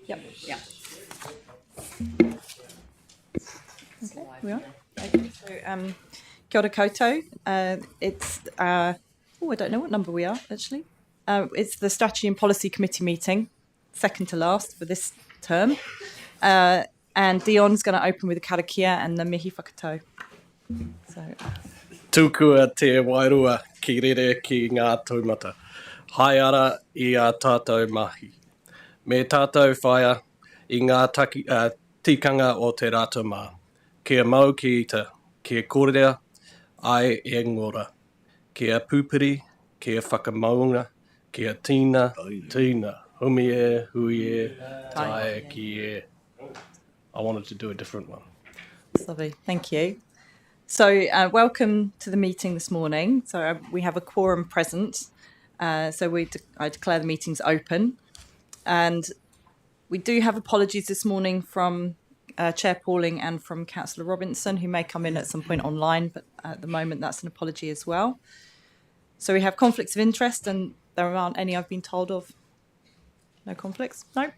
Yep. Yeah. Okay, we are. Okay, so kia ora koutou. It's, I don't know what number we are, actually. It's the Strategy and Policy Committee meeting, second to last for this term. And Dion's going to open with the Karakia and the Mihi Whakatau. So, Tūkua te wairua ki rere ki ngā taumata. Hai ara I a tātou mahi. Me tātou whaia I ngā tikanga o te rata mā. Kia mau ki ita, kia kōrea, ai e ngora. Kia pūpiri, kia whakamaunga, kia tīna, humi e, hui e, tae ki e. I wanted to do a different one. lovely, thank you. So, welcome to the meeting this morning. So, we have a quorum present. So, I declare the meeting's open. And we do have apologies this morning from Chair Pauling and from Councillor Robinson, who may come in at some point online, but at the moment that's an apology as well. So, we have conflicts of interest, and there aren't any I've been told of. No conflicts? No.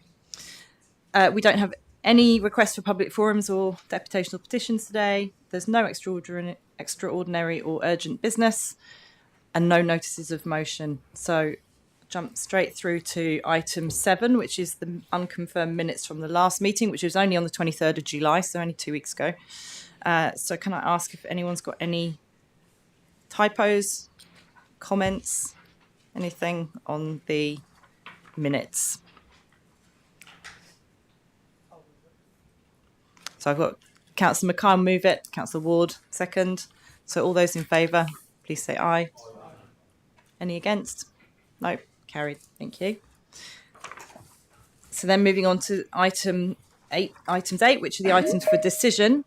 We don't have any requests for public forums or deputational petitions today. There's no extraordinary or urgent business and no notices of motion. So jump straight through to item 7, which is the unconfirmed minutes from the last meeting, which was only on the 23rd of July, so only 2 weeks ago. So can I ask if anyone's got any typos, comments, anything on the minutes? So I've got Councillor McKay move it, Councillor Ward second. So all those in favour, please say aye. Any against? No, carried. Thank you. So then moving on to items 8, which are the items for decision.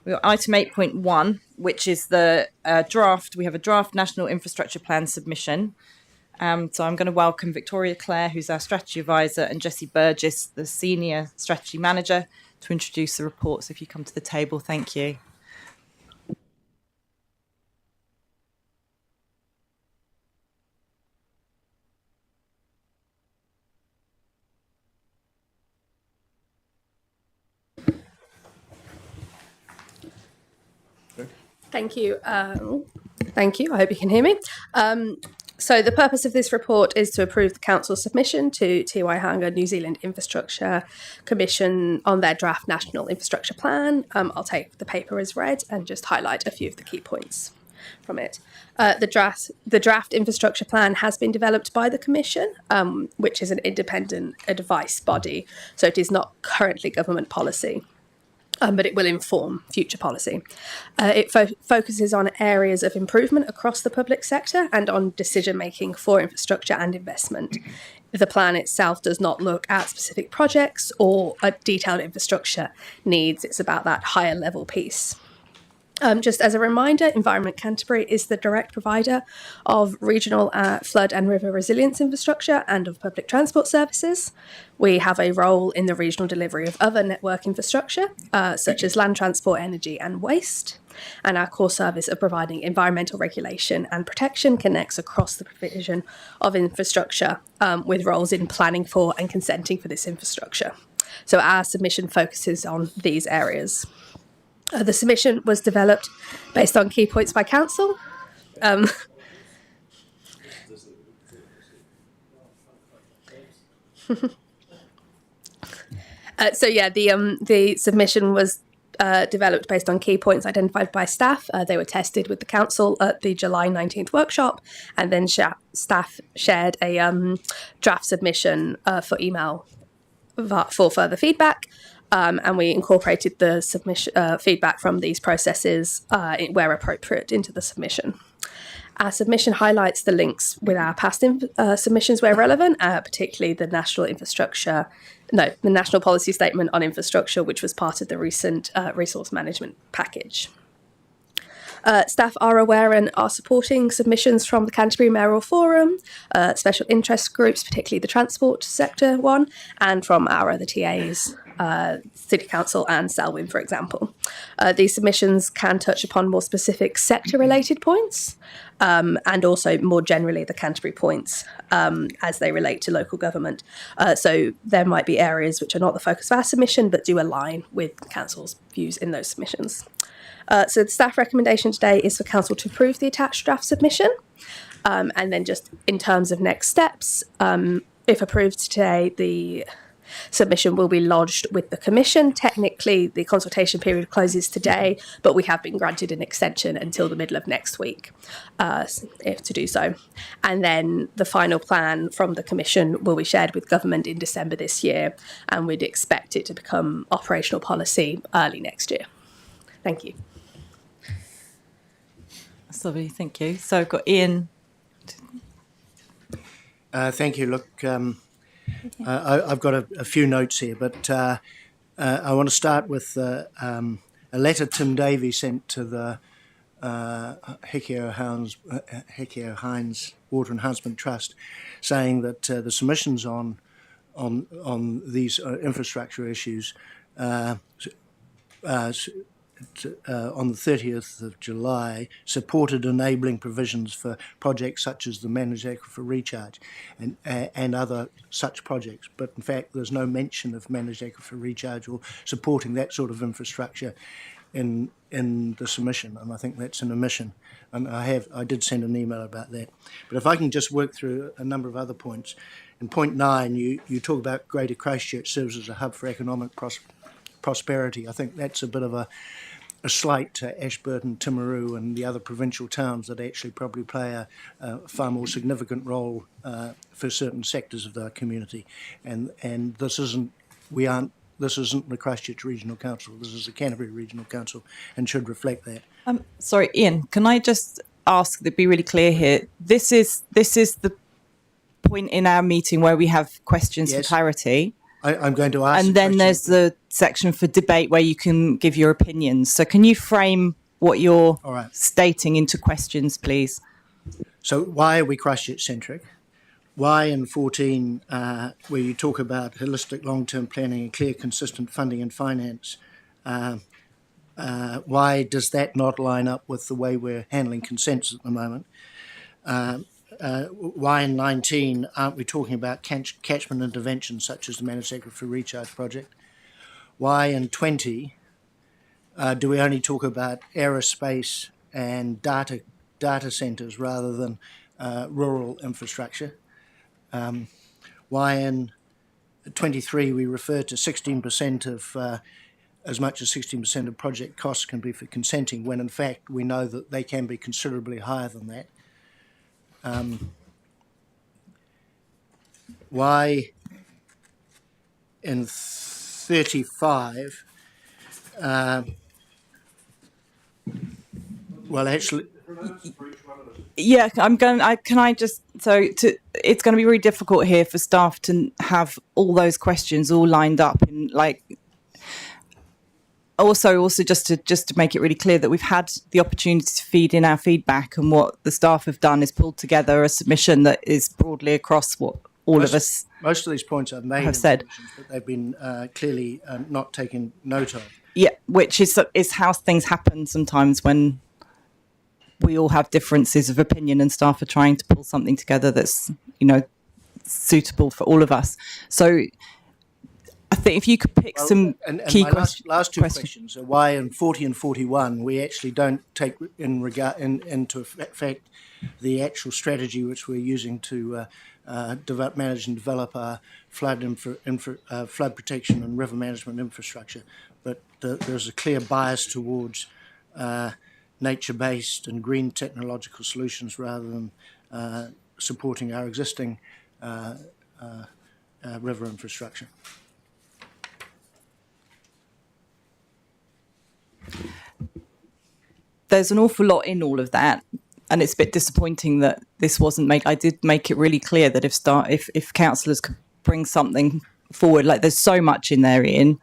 We've got item 8.1, which is the draft. We have a draft National Infrastructure Plan submission. So I'm going to welcome Victoria Clare, who's our strategy advisor, and Jessie Burgess, the senior strategy manager, to introduce the report. So if you come to the table, thank you. Thank you. Thank you. I hope you can hear me. So the purpose of this report is to approve the Council's submission to Te Waihanga New Zealand Infrastructure Commission on their draft National Infrastructure Plan. I'll take the paper as read and just highlight a few of the key points from it. The draft infrastructure plan has been developed by the Commission, which is an independent advice body, so it is not currently government policy. But it will inform future policy. It focuses on areas of improvement across the public sector and on decision-making for infrastructure and investment. The plan itself does not look at specific projects or at detailed infrastructure needs. It's about that higher level piece. Just as a reminder, Environment Canterbury is the direct provider of regional flood and river resilience infrastructure and of public transport services. We have a role in the regional delivery of other network infrastructure, such as land transport, energy and waste. And our core service of providing environmental regulation and protection connects across the provision of infrastructure with roles in planning for and consenting for this infrastructure. So our submission focuses on these areas. The submission was developed based on key points by Council. The submission was developed based on key points identified by staff. They were tested with the Council at the July 19th workshop, and then staff shared a draft submission for email for further feedback. And we incorporated the submission feedback from these processes where appropriate into the submission. Our submission highlights the links with our past submissions where relevant, particularly the National Policy Statement on Infrastructure, which was part of the recent resource management package. Staff are aware and are supporting submissions from the Canterbury Mayoral Forum, special interest groups, particularly the transport sector one, and from our other TAs. City Council and Selwyn, for example. These submissions can touch upon more specific sector-related points, and also more generally the Canterbury points as they relate to local government. So there might be areas which are not the focus of our submission but do align with Council's views in those submissions. So the staff recommendation today is for Council to approve the attached draft submission. And then just in terms of next steps, if approved today, the submission will be lodged with the Commission. Technically, the consultation period closes today, but we have been granted an extension until the middle of next week if to do so. And then the final plan from the Commission will be shared with Government in December this year, and we'd expect it to become operational policy early next year. Thank you. That's lovely, thank you. So I've got Ian. Thank you. Look, I've got a few notes here, but I want to start with a letter Tim Davies sent to the Hekio Hines Water Enhancement Trust, saying that the submissions on these infrastructure issues on the 30th of July supported enabling provisions for projects such as the managed aquifer recharge and other such projects. But in fact, there's no mention of managed aquifer recharge or supporting that sort of infrastructure in the submission, and I think that's an omission. And I did send an email about that. But if I can just work through a number of other points. In point 9, you talk about Greater Christchurch serves as a hub for economic prosperity. I think that's a bit of a slight to Ashburton, Timaru and the other provincial towns that actually probably play a far more significant role for certain sectors of our community. And this isn't the Christchurch Regional Council, this is the Canterbury Regional Council and should reflect that. Sorry, Ian, can I just ask to be really clear here? This is the point in our meeting where we have questions for clarity. I'm going to ask. And then there's the section for debate where you can give your opinions. So can you frame what you're stating into questions, please? So why are we Christchurch-centric? Why in 14, where you talk about holistic long-term planning and clear, consistent funding and finance, why does that not line up with the way we're handling consents at the moment? Why in 19 aren't we talking about catchment interventions such as the managed aquifer recharge project? Why in 20 do we only talk about aerospace and data centres rather than rural infrastructure? Why in 23 we refer to 16% of as much as 16% of project costs can be for consenting, when in fact we know that they can be considerably higher than that? Why in 35, well actually, yeah, it's going to be really difficult here for staff to have all those questions all lined up in also just to make it really clear that we've had the opportunity to feed in our feedback, and what the staff have done is pulled together a submission that is broadly across what most of us most of these points I've made have said, but they've been clearly not taken note of. Yeah, which is how things happen sometimes when we all have differences of opinion and staff are trying to pull something together that's suitable for all of us. So I think if you could pick some key questions. Last two questions are why in 40 and 41 we actually don't take into effect the actual strategy which we're using to manage and develop our flood protection and river management infrastructure. But there's a clear bias towards nature-based and green technological solutions rather than supporting our existing river infrastructure. There's an awful lot in all of that, and it's a bit disappointing that this wasn't I did make it really clear that if councillors could bring something forward, like there's so much in there, Ian,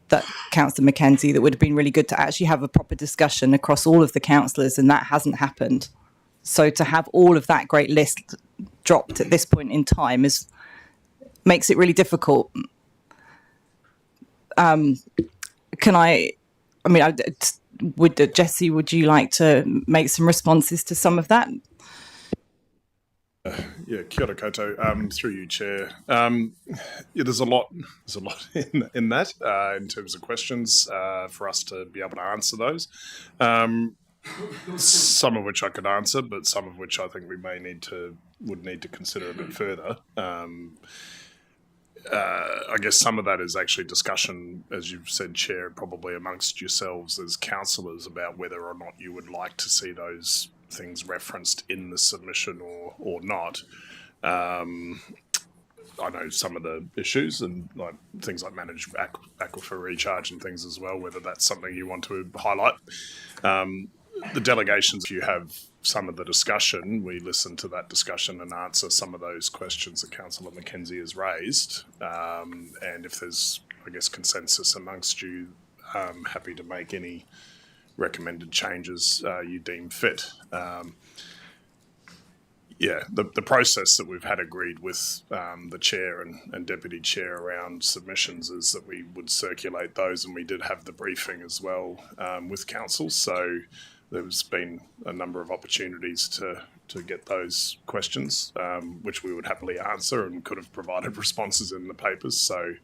that Councillor Mackenzie, that would have been really good to actually have a proper discussion across all of the councillors, and that hasn't happened. So to have all of that great list dropped at this point in time makes it really difficult. can I mean, Jessie, would you like to make some responses to some of that? Yeah, kia ora koutou. Through you, Chair. There's a lot in that in terms of questions for us to be able to answer those. Some of which I could answer, but some of which I think we would need to consider a bit further. I guess some of that is actually discussion, as you've said, Chair, probably amongst yourselves as councillors about whether or not you would like to see those things referenced in the submission or not. I know some of the issues and like things like managed aquifer recharge and things as well, whether that's something you want to highlight. The delegations, if you have some of the discussion, we listen to that discussion and answer some of those questions that Councillor Mackenzie has raised. And if there's, I guess, consensus amongst you, happy to make any recommended changes you deem fit. The process that we've had agreed with the Chair and Deputy Chair around submissions is that we would circulate those, and we did have the briefing as well with Council. So there's been a number of opportunities to get those questions, which we would happily answer and could have provided responses in the papers. So,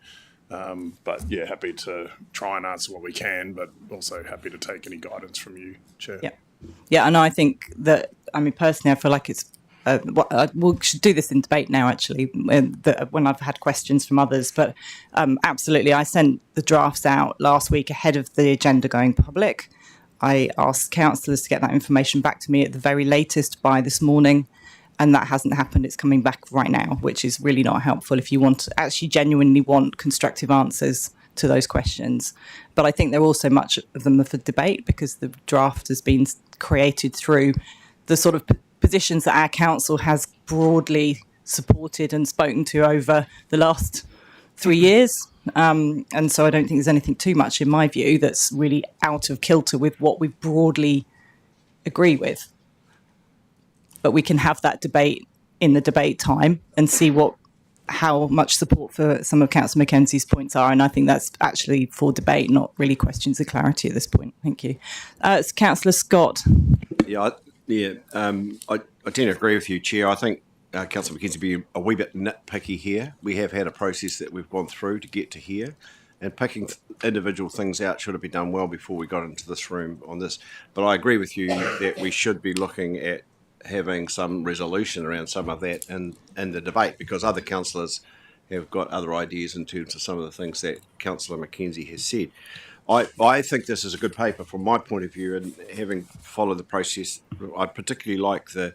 but yeah, happy to try and answer what we can, but also happy to take any guidance from you, Chair. Yeah, and I think that, I mean, personally, I feel like it's, we should do this in debate now, actually, when I've had questions from others. But absolutely, I sent the drafts out last week ahead of the agenda going public. I asked councillors to get that information back to me at the very latest by this morning, and that hasn't happened. It's coming back right now, which is really not helpful if you want to actually genuinely want constructive answers to those questions. But I think there are also much of them for debate, because the draft has been created through the sort of positions that our council has broadly supported and spoken to over the last 3 years. And so I don't think there's anything too much, in my view, that's really out of kilter with what we broadly agree with. But we can have that debate in the debate time and see how much support for some of Councillor Mackenzie's points are. And I think that's actually for debate, not really questions of clarity at this point. Thank you. It's Councillor Scott. I tend to agree with you, Chair. I think Councillor Mackenzie be a wee bit nitpicky here. We have had a process that we've gone through to get to here, and picking individual things out should have been done well before we got into this room on this. But I agree with you that we should be looking at having some resolution around some of that in the debate, because other councillors have got other ideas in terms of some of the things that Councillor Mackenzie has said. I think this is a good paper from my point of view, and having followed the process, I particularly like the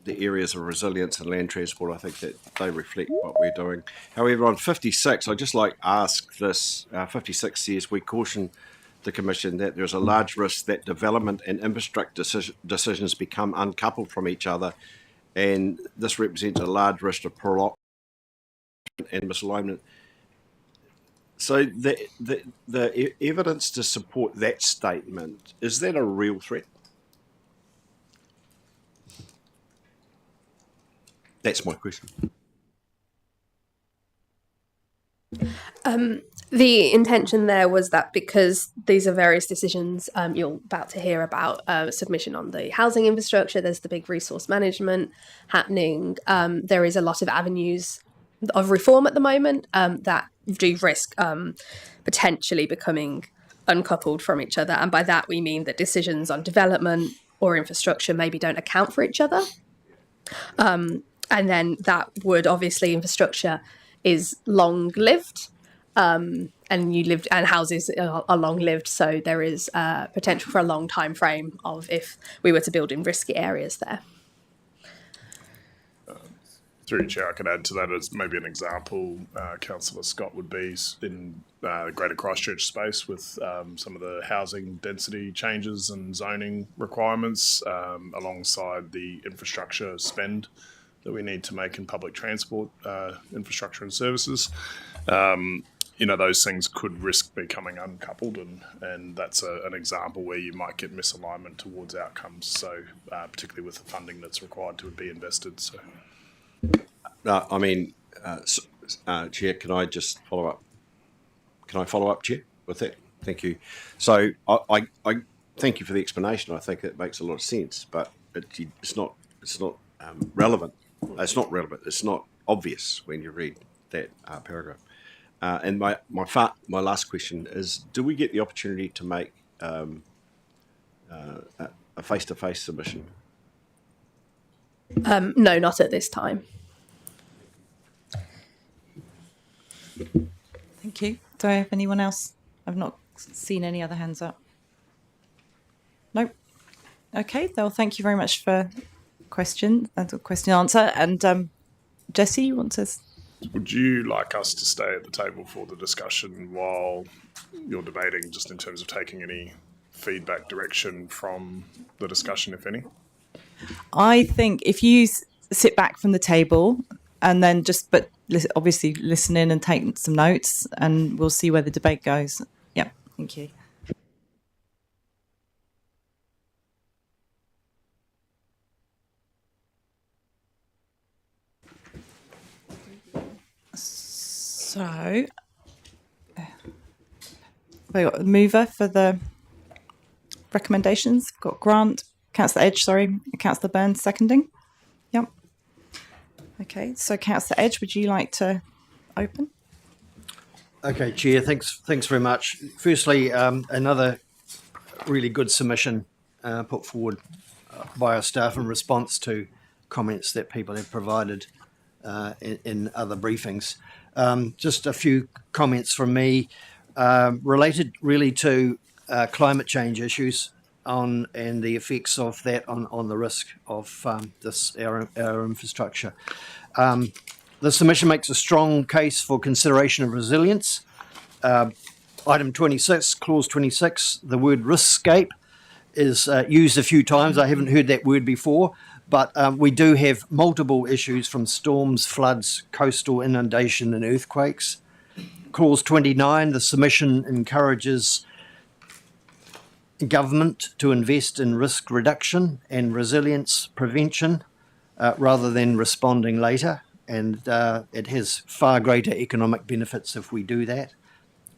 areas of resilience and land transport. I think that they reflect what we're doing. However, on 56, I'd just like to ask this. 56 says, we caution the Commission that there is a large risk that development and infrastructure decisions become uncoupled from each other, and this represents a large risk of prolonged and misalignment. So the evidence to support that statement, is that a real threat? That's my question. The intention there was that because these are various decisions, you're about to hear about submission on the housing infrastructure, there's the big resource management happening. There is a lot of avenues of reform at the moment that do risk potentially becoming uncoupled from each other. And by that, we mean that decisions on development or infrastructure maybe don't account for each other. And then that would, obviously, infrastructure is long-lived, and houses are long-lived, so there is potential for a long time frame of if we were to build in risky areas there. Through you, Chair, I could add to that as maybe an example. Councillor Scott would be in Greater Christchurch space with some of the housing density changes and zoning requirements, alongside the infrastructure spend that we need to make in public transport infrastructure and services. Those things could risk becoming uncoupled, and that's an example where you might get misalignment towards outcomes. So particularly with the funding that's required to be invested. So, Chair, can I just follow up? Can I follow up, Chair, with that? Thank you. So I thank you for the explanation. I think it makes a lot of sense, but it's not relevant. It's not relevant. It's not obvious when you read that paragraph. And my last question is: do we get the opportunity to make a face-to-face submission? No, not at this time. Thank you. Do I have anyone else? I've not seen any other hands up. Nope. Okay, well, thank you very much for question answer. And Jesse, you want to? Would you like us to stay at the table for the discussion while you're debating, just in terms of taking any feedback, direction from the discussion, if any? I think if you sit back from the table and then obviously listen in and take some notes, and we'll see where the debate goes. Yeah, thank you. So, we got a mover for the recommendations. We've got Grant, Councillor Edge, Councillor Burns seconding. Yep. Okay, so Councillor Edge, would you like to open? Okay, Chair, thanks very much. Firstly, another really good submission put forward by our staff in response to comments that people have provided in other briefings. Just a few comments from me related really to climate change issues and the effects of that on the risk of our infrastructure. The submission makes a strong case for consideration of resilience. Item 26, clause 26, the word riskscape is used a few times. I haven't heard that word before, but we do have multiple issues from storms, floods, coastal inundation and earthquakes. Clause 29, the submission encourages government to invest in risk reduction and resilience prevention rather than responding later, and it has far greater economic benefits if we do that.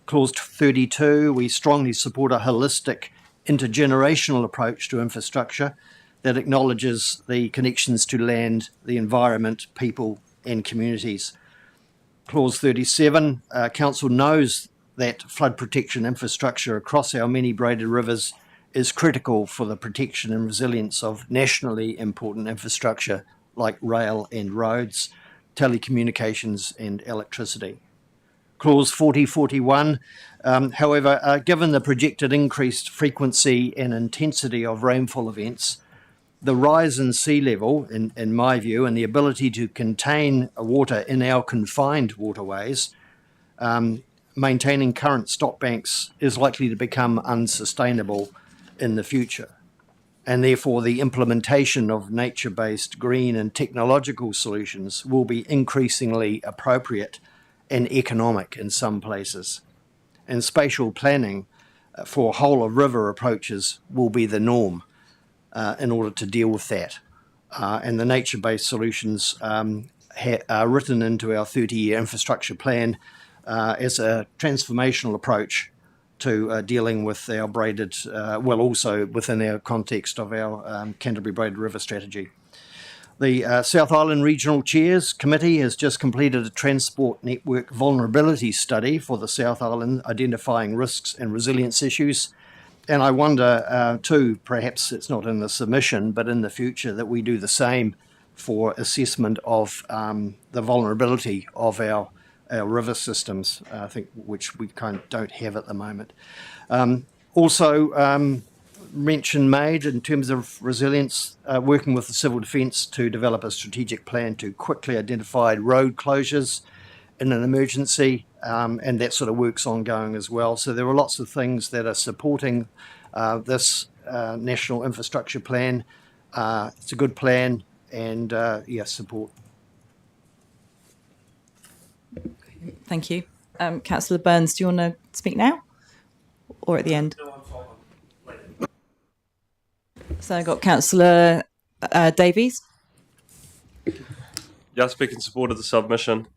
Clause 32, we strongly support a holistic intergenerational approach to infrastructure that acknowledges the connections to land, the environment, people and communities. Clause 37, Council knows that flood protection infrastructure across our many braided rivers is critical for the protection and resilience of nationally important infrastructure like rail and roads, telecommunications and electricity. Clause 4041, however, given the projected increased frequency and intensity of rainfall events, the rise in sea level, in my view, and the ability to contain water in our confined waterways, maintaining current stock banks is likely to become unsustainable in the future. And therefore, the implementation of nature-based green and technological solutions will be increasingly appropriate and economic in some places. And spatial planning for whole-of-river approaches will be the norm in order to deal with that. And the nature-based solutions are written into our 30-year infrastructure plan as a transformational approach to dealing with our braided, also within our context of our Canterbury Braided River strategy. The South Island Regional Chairs Committee has just completed a transport network vulnerability study for the South Island, identifying risks and resilience issues. And I wonder too, perhaps it's not in the submission, but in the future that we do the same for assessment of the vulnerability of our river systems, I think, which we kind of don't have at the moment. Mention made in terms of resilience, working with the Civil Defence to develop a strategic plan to quickly identify road closures in an emergency, and that sort of work's ongoing as well. So there are lots of things that are supporting this National Infrastructure Plan. It's a good plan, and support. Thank you. Councillor Burns, do you want to speak now or at the end? No, I'm fine. So I've got Councillor Davies. Yeah, I speak in support of the submission.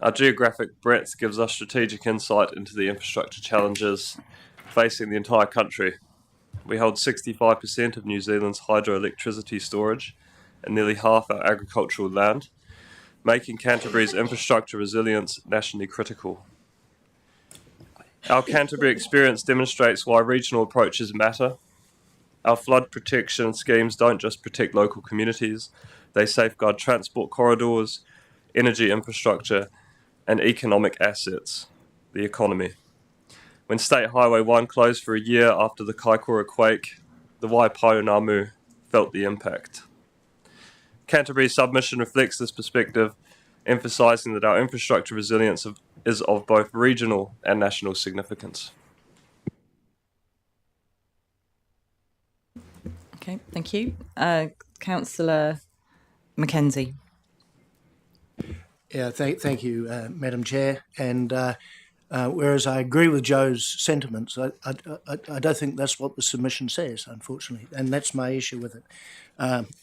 Our geographic breadth gives us strategic insight into the infrastructure challenges facing the entire country. We hold 65% of New Zealand's hydroelectricity storage and nearly half our agricultural land, making Canterbury's infrastructure resilience nationally critical. Our Canterbury experience demonstrates why regional approaches matter. Our flood protection schemes don't just protect local communities, they safeguard transport corridors, energy infrastructure, and economic assets, the economy. When State Highway 1 closed for a year after the Kaikoura quake, the Waipounamu felt the impact. Canterbury's submission reflects this perspective, emphasising that our infrastructure resilience is of both regional and national significance. Okay, thank you. Councillor Mackenzie. Yeah, thank you, Madam Chair. And whereas I agree with Joe's sentiments, I don't think that's what the submission says, unfortunately, and that's my issue with it.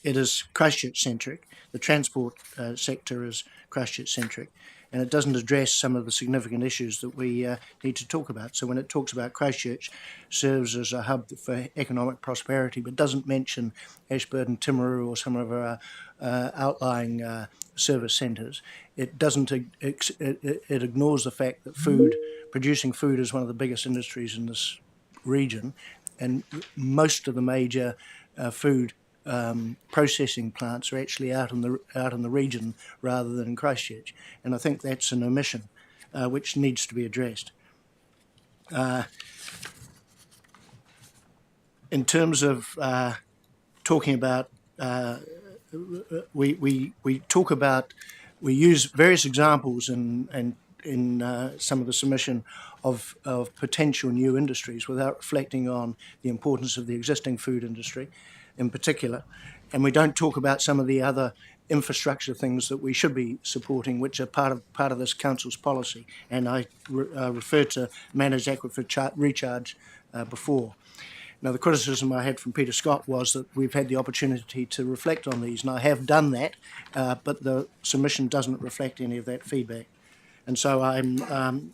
It is Christchurch-centric. The transport sector is Christchurch-centric, and it doesn't address some of the significant issues that we need to talk about. So when it talks about Christchurch serves as a hub for economic prosperity, but doesn't mention Ashburton, Timaru, or some of our outlying service centres, it doesn't. It ignores the fact that producing food is one of the biggest industries in this region, and most of the major food processing plants are actually out in the region rather than in Christchurch, and I think that's an omission which needs to be addressed. In terms of talking about, we use various examples in some of the submission of potential new industries without reflecting on the importance of the existing food industry in particular, and we don't talk about some of the other infrastructure things that we should be supporting, which are part of this council's policy. And I referred to managed aquifer recharge before. Now, the criticism I had from Peter Scott was that we've had the opportunity to reflect on these, and I have done that, but the submission doesn't reflect any of that feedback. And so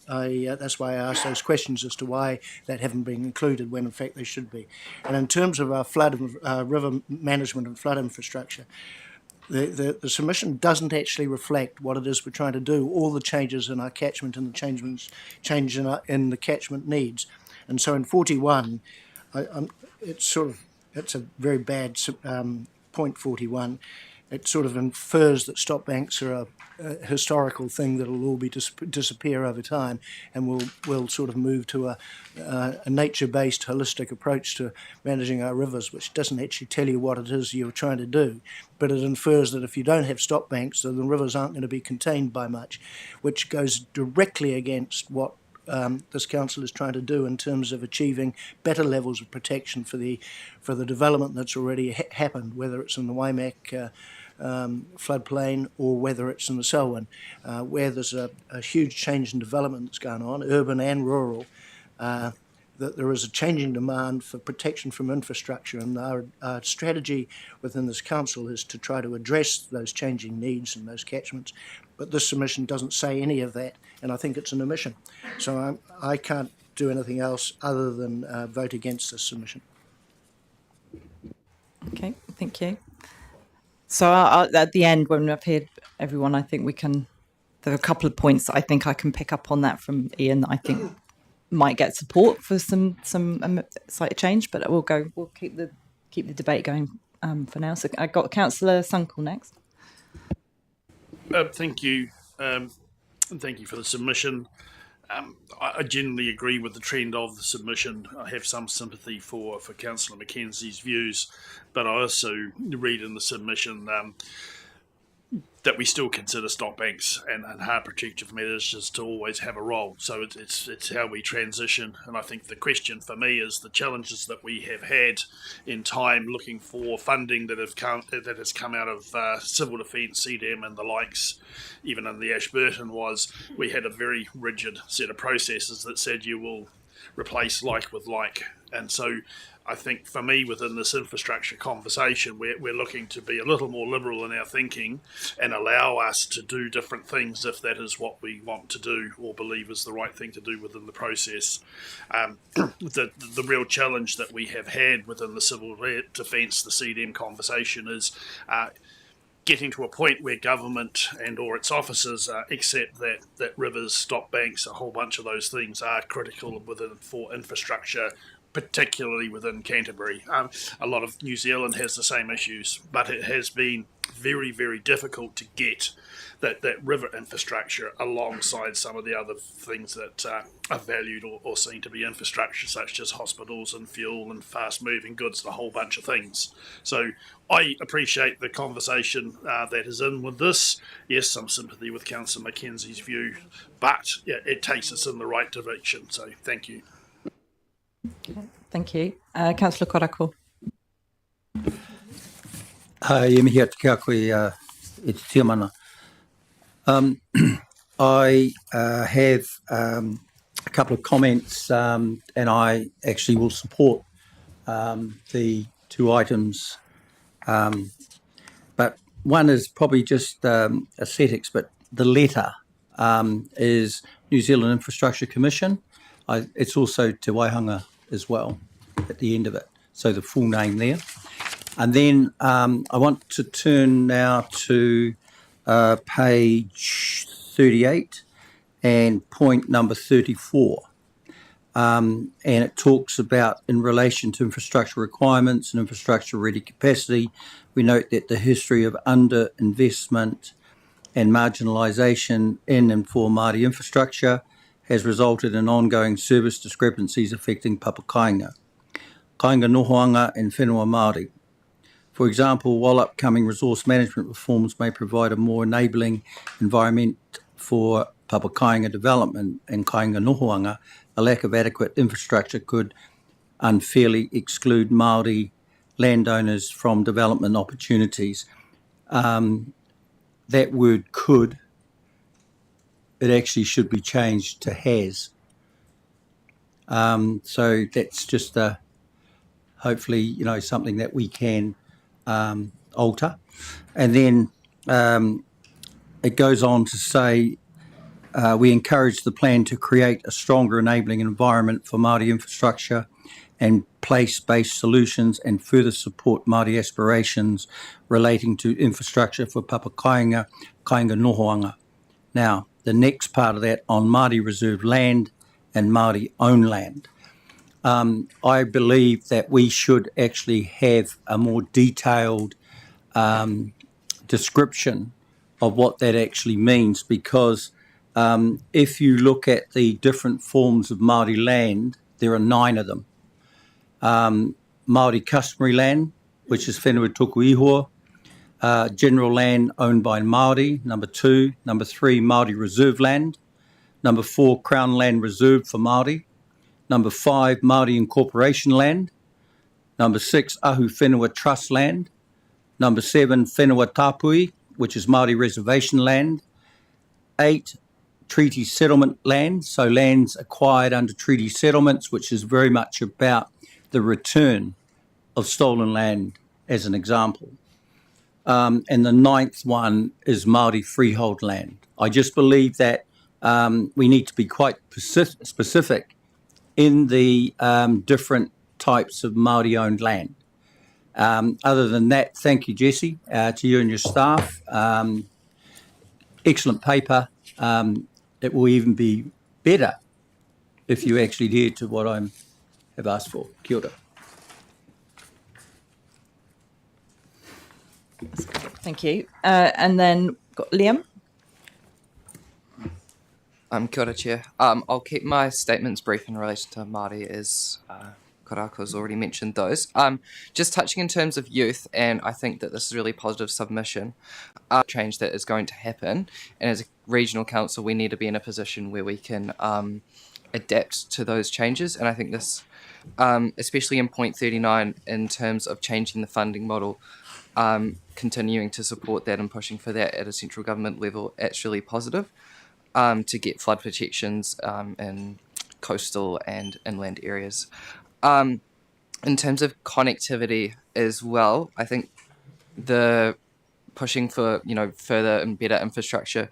that's why I asked those questions as to why that haven't been included when in fact they should be. And in terms of our river management and flood infrastructure, the submission doesn't actually reflect what it is we're trying to do, all the changes in our catchment and the change in the catchment needs. And so in 41, it's a very bad point 41. It sort of infers that stop banks are a historical thing that will all disappear over time, and we'll sort of move to a nature-based holistic approach to managing our rivers, which doesn't actually tell you what it is you're trying to do, but it infers that if you don't have stop banks, then the rivers aren't going to be contained by much, which goes directly against what this council is trying to do in terms of achieving better levels of protection for the development that's already happened, whether it's in the Waimak floodplain or whether it's in the Selwyn, where there's a huge change in development that's going on, urban and rural, that there is a changing demand for protection from infrastructure, and our strategy within this council is to try to address those changing needs and those catchments, but this submission doesn't say any of that, and I think it's an omission. So I can't do anything else other than vote against this submission. Okay, thank you. So at the end, when I've heard everyone, I think there are a couple of points that I think I can pick up on that from Ian that I think might get support for some slight change, but we'll keep the debate going for now. So I got Councillor Sunkel next. Thank you, and thank you for the submission. I generally agree with the trend of the submission. I have some sympathy for Councillor Mackenzie's views, but I also read in the submission that we still consider stop banks and hard protective measures just to always have a role. So it's how we transition. And I think the question for me is the challenges that we have had in time looking for funding that has come out of civil defence, CDM and the likes, even in the Ashburton, was we had a very rigid set of processes that said you will replace like with like. And so I think for me, within this infrastructure conversation, we're looking to be a little more liberal in our thinking and allow us to do different things if that is what we want to do or believe is the right thing to do within the process. The real challenge that we have had within the civil defence, the CDM conversation, is getting to a point where government and or its officers accept that rivers, stop banks, a whole bunch of those things are critical for infrastructure, particularly within Canterbury. A lot of New Zealand has the same issues, but it has been very, very difficult to get that river infrastructure alongside some of the other things that are valued or seen to be infrastructure, such as hospitals and fuel and fast-moving goods and a whole bunch of things. So I appreciate the conversation that is in with this. Yes, some sympathy with Councillor Mackenzie's view, but yeah, it takes us in the right direction. So thank you. Thank you. Councillor Karakia. Mihi atu kia koe e te tiamana. I have a couple of comments and I actually will support the two items. But one is probably just aesthetics, but the letter is New Zealand Infrastructure Commission. It's also Te Waihanga as well at the end of it, so the full name there. And then I want to turn now to page 38 and point number 34. And it talks about, in relation to infrastructure requirements and infrastructure ready capacity, we note that the history of underinvestment and marginalisation in and for Māori infrastructure has resulted in ongoing service discrepancies affecting papakainga, kainga nohoanga and whenua Māori. For example, while upcoming resource management reforms may provide a more enabling environment for papakainga development and kainga nohoanga, a lack of adequate infrastructure could unfairly exclude Māori landowners from development opportunities. That word could, it actually should be changed to has. So that's just hopefully, something that we can alter. And then it goes on to say, we encourage the plan to create a stronger enabling environment for Māori infrastructure and place-based solutions and further support Māori aspirations relating to infrastructure for papakainga, kainga nohoanga. Now, the next part of that on Māori reserved land and Māori owned land. I believe that we should actually have a more detailed description of what that actually means, because if you look at the different forms of Māori land, there are 9 of them. Māori customary land, which is whenua tuku ihoa, general land owned by Māori, number 2. Number 3, Māori reserve land. Number 4, Crown land reserved for Māori. Number 5, Māori incorporation land. Number 6, Ahu Whenua trust land. Number 7, Whenua Tāpui, which is Māori reservation land. 8, treaty settlement land, so lands acquired under treaty settlements, which is very much about the return of stolen land, as an example. And the 9th one is Māori freehold land. I just believe that we need to be quite specific in the different types of Māori-owned land. Other than that, thank you, Jesse, to you and your staff. Excellent paper. It will even be better if you actually adhere to what I have asked for. Kia ora. Thank you. And then got Liam. Kia ora, Chair. I'll keep my statements brief in relation to Māori, as Karakia has already mentioned those. Just touching in terms of youth, and I think that this is a really positive submission, change that is going to happen. And as a regional council, we need to be in a position where we can adapt to those changes. And I think this, especially in point 39, in terms of changing the funding model, continuing to support that and pushing for that at a central government level, it's really positive. To get flood protections in coastal and inland areas. In terms of connectivity as well, I think the pushing for further and better infrastructure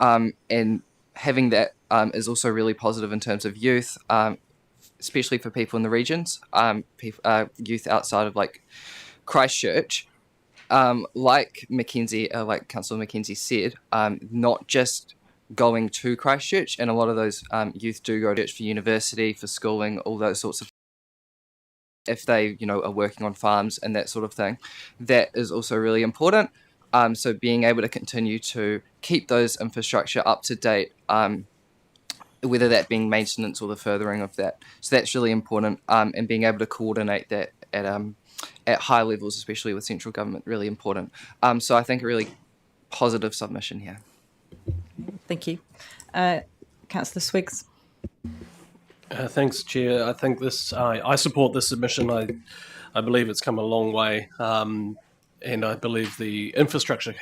and having that is also really positive in terms of youth, especially for people in the regions, youth outside of like Christchurch. Like Councillor Mackenzie said, not just going to Christchurch, and a lot of those youth do go to church for university, for schooling, all those sorts of. If they are working on farms and that sort of thing, that is also really important. So being able to continue to keep those infrastructure up to date, whether that being maintenance or the furthering of that, so that's really important. And being able to coordinate that at high levels, especially with central government, really important. So I think a really positive submission here. Thank you. Councillor Swiggs. Thanks, Chair. I think I support this submission. I believe it's come a long way, and I believe the infrastructure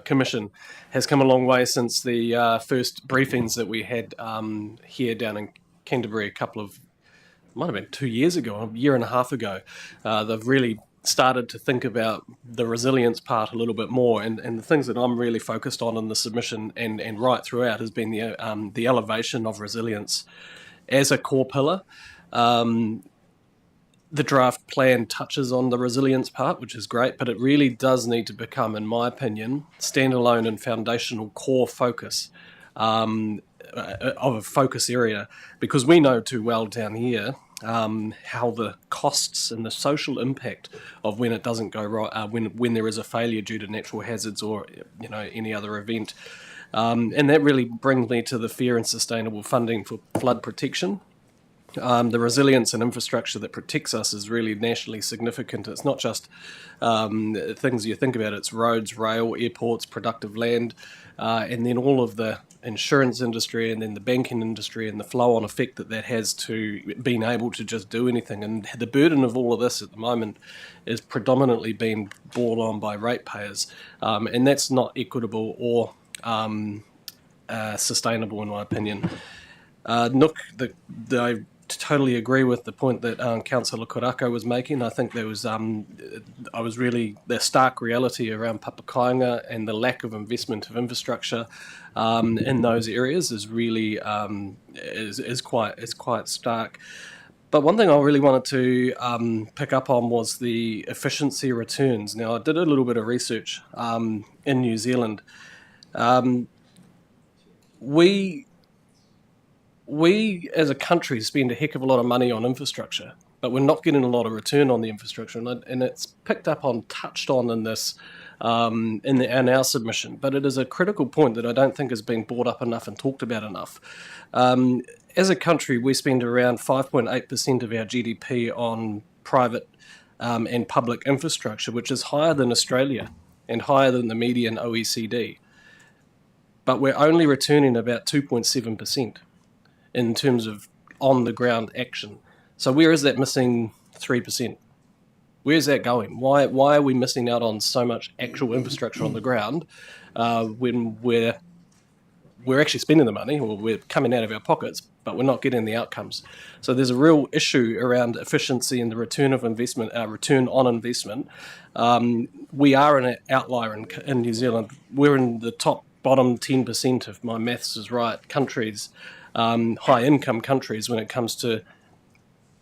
commission has come a long way since the first briefings that we had here down in Canterbury might have been 2 years ago, a year and a half ago. They've really started to think about the resilience part a little bit more, and the things that I'm really focused on in the submission and right throughout has been the elevation of resilience as a core pillar. The draft plan touches on the resilience part, which is great, but it really does need to become, in my opinion, standalone and foundational core focus of a focus area, because we know too well down here how the costs and the social impact of when it doesn't go right, when there is a failure due to natural hazards or any other event. And that really brings me to the fair and sustainable funding for flood protection. The resilience and infrastructure that protects us is really nationally significant. It's not just things you think about, it's roads, rail, airports, productive land, and then all of the insurance industry and then the banking industry and the flow-on effect that has to being able to just do anything. And the burden of all of this at the moment is predominantly being borne on by ratepayers, and that's not equitable or sustainable in my opinion. Nook, I totally agree with the point that Councillor Karakia was making. I think there was the stark reality around Papakainga and the lack of investment of infrastructure in those areas is really is quite stark. But one thing I really wanted to pick up on was the efficiency returns. Now, I did a little bit of research in New Zealand. We as a country spend a heck of a lot of money on infrastructure, but we're not getting a lot of return on the infrastructure, and it's touched on in this in our submission. But it is a critical point that I don't think has been brought up enough and talked about enough. As a country, we spend around 5.8% of our GDP on private and public infrastructure, which is higher than Australia and higher than the median OECD. But we're only returning about 2.7%. in terms of on-the-ground action. So where is that missing 3%? Where's that going? Why are we missing out on so much actual infrastructure on the ground when we're actually spending the money, or we're coming out of our pockets, but we're not getting the outcomes? So there's a real issue around efficiency and the return of investment, return on investment. We are an outlier in New Zealand. We're in the bottom 10%, if my maths is right, countries, high income countries when it comes to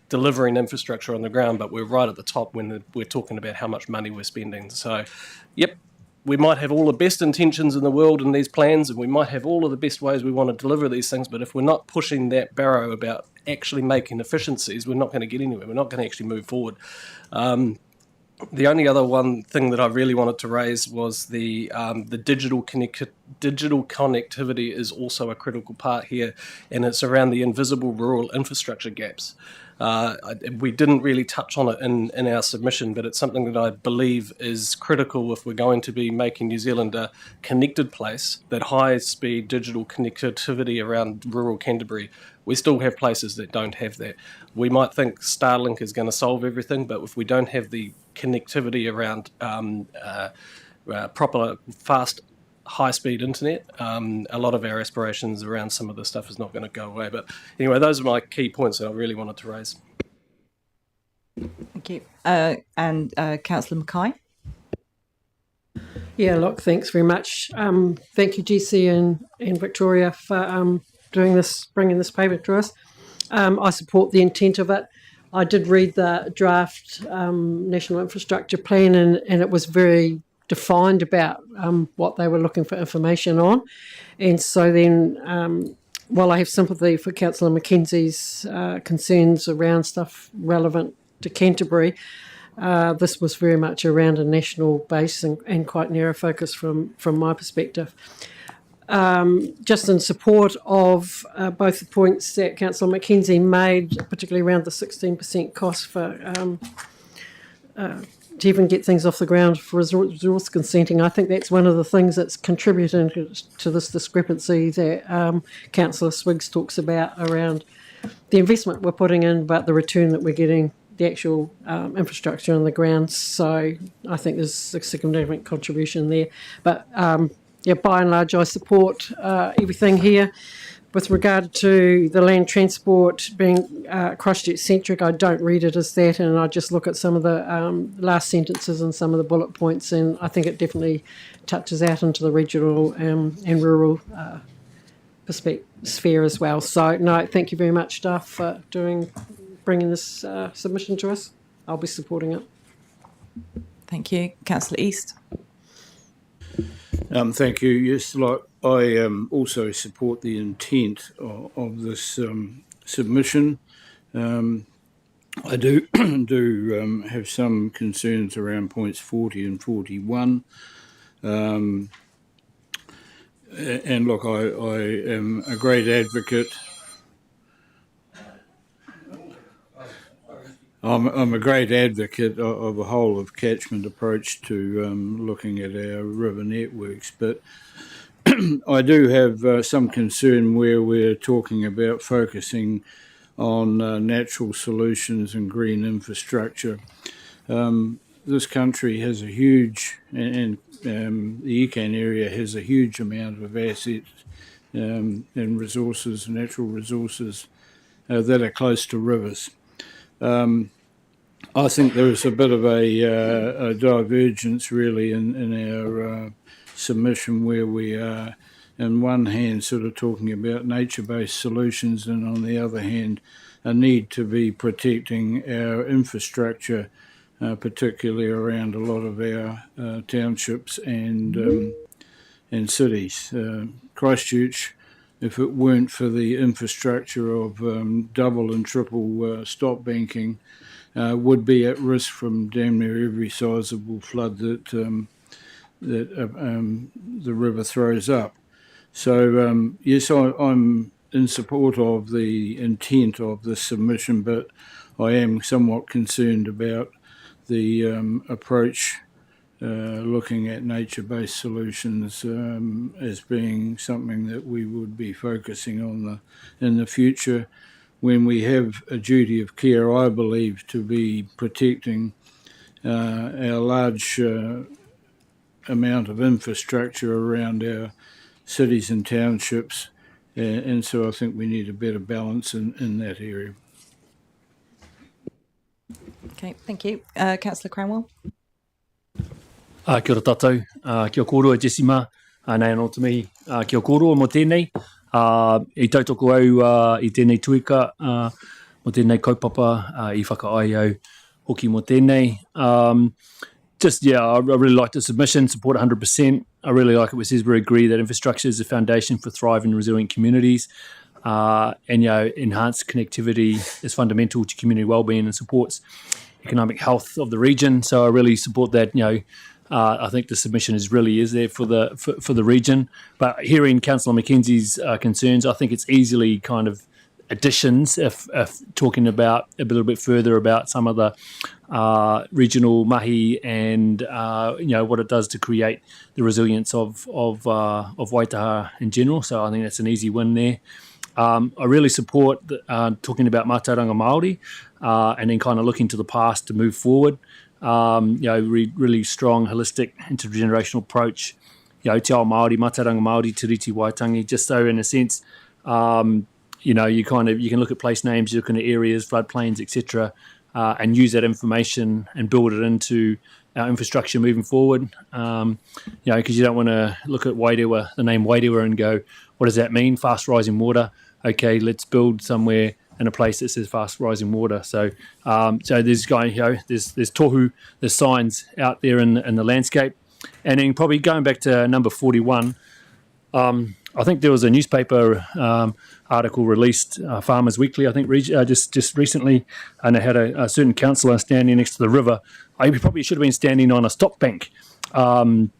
delivering infrastructure on the ground, but we're right at the top when we're talking about how much money we're spending. So, yep, we might have all the best intentions in the world in these plans, and we might have all of the best ways we want to deliver these things, but if we're not pushing that barrow about actually making efficiencies, we're not going to get anywhere. We're not going to actually move forward. The only other one thing that I really wanted to raise was the digital connectivity is also a critical part here, and it's around the invisible rural infrastructure gaps. We didn't really touch on it in our submission, but it's something that I believe is critical if we're going to be making New Zealand a connected place, that high-speed digital connectivity around rural Canterbury. We still have places that don't have that. We might think Starlink is going to solve everything, but if we don't have the connectivity around proper, fast, high-speed internet. A lot of our aspirations around some of this stuff is not going to go away. But anyway, those are my key points that I really wanted to raise. Thank you. And Councillor Mackay. Yeah, look, thanks very much. Thank you, GC and Victoria, for doing this, bringing this paper to us. I support the intent of it. I did read the draft National Infrastructure Plan, and it was very defined about what they were looking for information on. And so then, while I have sympathy for Councillor Mackenzie's concerns around stuff relevant to Canterbury, this was very much around a national base and quite narrow focus from my perspective. Just in support of both the points that Councillor Mackenzie made, particularly around the 16% cost for to even get things off the ground for resource consenting. I think that's one of the things that's contributing to this discrepancy that Councillor Swiggs talks about around the investment we're putting in, but the return that we're getting, the actual infrastructure on the ground. So I think there's a significant contribution there. But yeah, by and large, I support everything here. With regard to the land transport being Christchurch-centric, I don't read it as that, and I just look at some of the last sentences and some of the bullet points, and I think it definitely touches out into the regional and rural sphere as well. So, no, thank you very much, staff, for bringing this submission to us. I'll be supporting it. Thank you. Councillor East. Thank you. Yes, like I also support the intent of this submission. I do have some concerns around points 40 and 41. And look, I am a great advocate. I'm a great advocate of a whole of catchment approach to looking at our river networks, but I do have some concern where we're talking about focusing on natural solutions and green infrastructure. This country has a huge, and the ECAN area has a huge amount of assets and resources, natural resources that are close to rivers. I think there is a bit of a divergence really in our submission, where we are on one hand sort of talking about nature-based solutions, and on the other hand a need to be protecting our infrastructure, particularly around a lot of our townships and cities. Christchurch, if it weren't for the infrastructure of double and triple stop banking, would be at risk from damn near every sizable flood that the river throws up. So yes, I'm in support of the intent of this submission, but I am somewhat concerned about the approach looking at nature-based solutions as being something that we would be focusing on in the future, when we have a duty of care, I believe, to be protecting our large amount of infrastructure around our cities and townships, and so I think we need a better balance in that area. Okay, thank you. Councillor Cranwell. Kia ora tātou, kia kōrua Jessima, nei anō te mihi, kia kōrua mo tēnei, I tautoko au I tēnei tuika, mo tēnei kaupapa, I whakaae au hoki mo tēnei. Just, yeah, I really like the submission, support 100%. I really like it where it says we agree that infrastructure is the foundation for thriving and resilient communities. And, you know, enhanced connectivity is fundamental to community wellbeing and supports economic health of the region. So I really support that, you know. I think the submission is there for the region. But hearing Councillor Mackenzie's concerns, I think it's easily kind of additions if talking about a little bit further about some of the regional mahi and you know, what it does to create the resilience of Waitaha in general. So I think that's an easy win there. I really support talking about mātauranga Māori and then kind of looking to the past to move forward. You know, really strong, holistic, intergenerational approach te ao Māori, Mataranga Māori, Te Riti Waitangi, just so in a sense, you can look at place names, you're looking at areas, floodplains, etc., and use that information and build it into our infrastructure moving forward. Because you don't want to look at Wairewa, the name Wairewa, and go, what does that mean? Fast rising water. Okay, let's build somewhere in a place that says fast rising water. So there's there's tohu, there's signs out there in the landscape. And then probably going back to number 41, I think there was a newspaper article released, Farmers Weekly, I think, just recently, and it had a certain councillor standing next to the river. He probably should have been standing on a stop bank, standing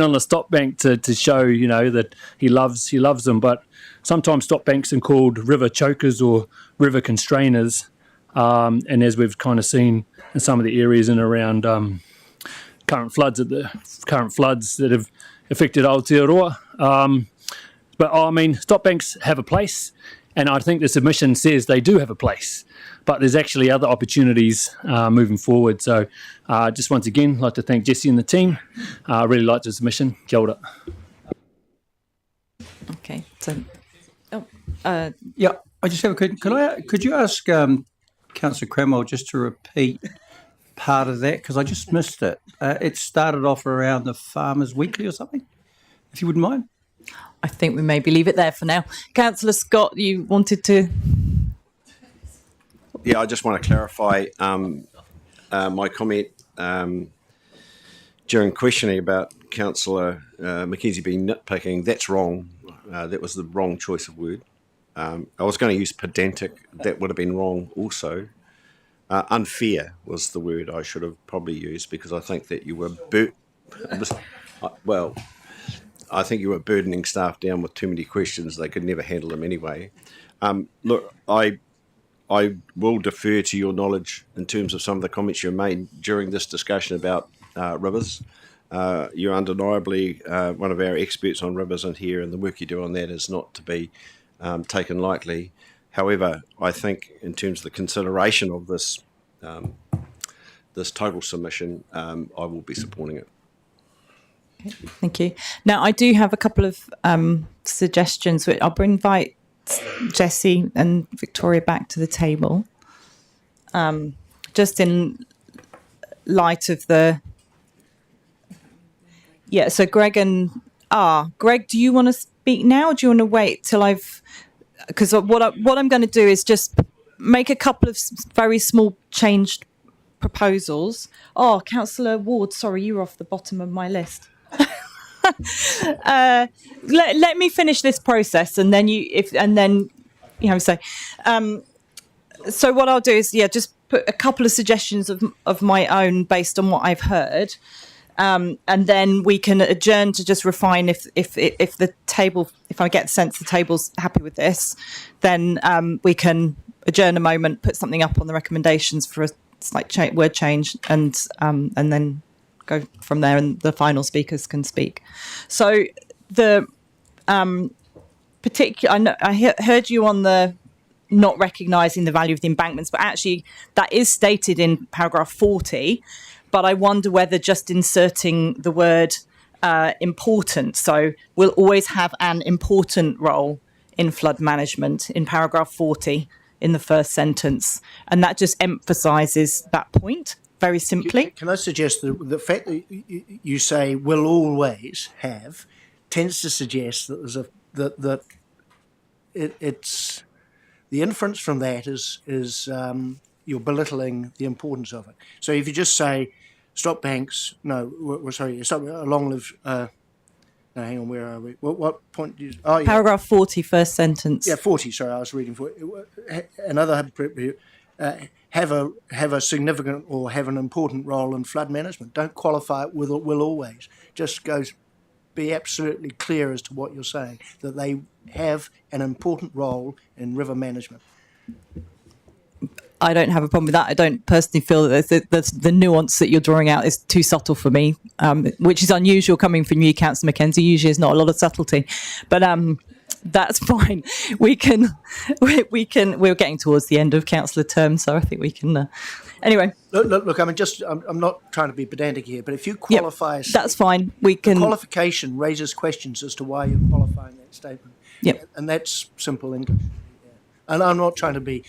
on a stop bank to show, that he loves them. But sometimes stop banks are called river chokers or river constrainers, and as we've kind of seen in some of the areas in around current floods that have affected Aotearoa. But stop banks have a place, and I think the submission says they do have a place, but there's actually other opportunities moving forward. So just once again, I'd like to thank Jesse and the team. I really liked the submission. Kia ora. Okay, so... Yeah, I just have a question. Could you ask Councillor Cramwell just to repeat part of that, because I just missed it. It started off around the Farmers Weekly or something, if you wouldn't mind. I think we maybe leave it there for now. Councillor Scott, you wanted to... Yeah, I just want to clarify my comment during questioning about Councillor Mackenzie being nitpicking. That's wrong. That was the wrong choice of word. I was going to use pedantic. That would have been wrong also. Unfair was the word I should have probably used, because I think that you were I think you were burdening staff down with too many questions. They could never handle them anyway. Look, I will defer to your knowledge in terms of some of the comments you made during this discussion about rivers. You're undeniably one of our experts on rivers in here, and the work you do on that is not to be taken lightly. However, I think in terms of the consideration of this this total submission, I will be supporting it. Okay, thank you. Now, I do have a couple of suggestions, which I'll invite Jessie and Victoria back to the table. Just in light of the... Yeah, so Greg, do you want to speak now, or do you want to wait till I've... Because what I'm going to do is just make a couple of very small changed proposals. Oh, Councillor Ward, sorry, you were off the bottom of my list. Let me finish this process, and then say. So what I'll do is just put a couple of suggestions of my own based on what I've heard. And then we can adjourn to just refine if the table, if I get the sense the table's happy with this, then we can adjourn a moment, put something up on the recommendations for a slight word change, and then go from there, and the final speakers can speak. So the I heard you on the not recognising the value of the embankments, but actually that is stated in paragraph 40. But I wonder whether just inserting the word important, so we'll always have an important role in flood management in paragraph 40 in the first sentence. And that just emphasises that point very simply. Can I suggest that the fact that you say will always have tends to suggest that it's the inference from that is you're belittling the importance of it. So if you just say stop banks, stop long live. No, hang on, where are we? What point do you? Oh, yeah. Paragraph 40, first sentence. Yeah, 40. Sorry, I was reading for it. Another have a significant or have an important role in flood management. Don't qualify it with will always. Just be absolutely clear as to what you're saying, that they have an important role in river management. I don't have a problem with that. I don't personally feel that the nuance that you're drawing out is too subtle for me, which is unusual coming from you, Councillor Mackenzie. Usually there's not a lot of subtlety, but that's fine. We're getting towards the end of councillor term, so I think we can Anyway, Look, I mean, I'm not trying to be pedantic here, but if you qualify, that's fine. We can. Qualification raises questions as to why you're qualifying that statement. Yep. And that's simple English. Yeah. And I'm not trying to be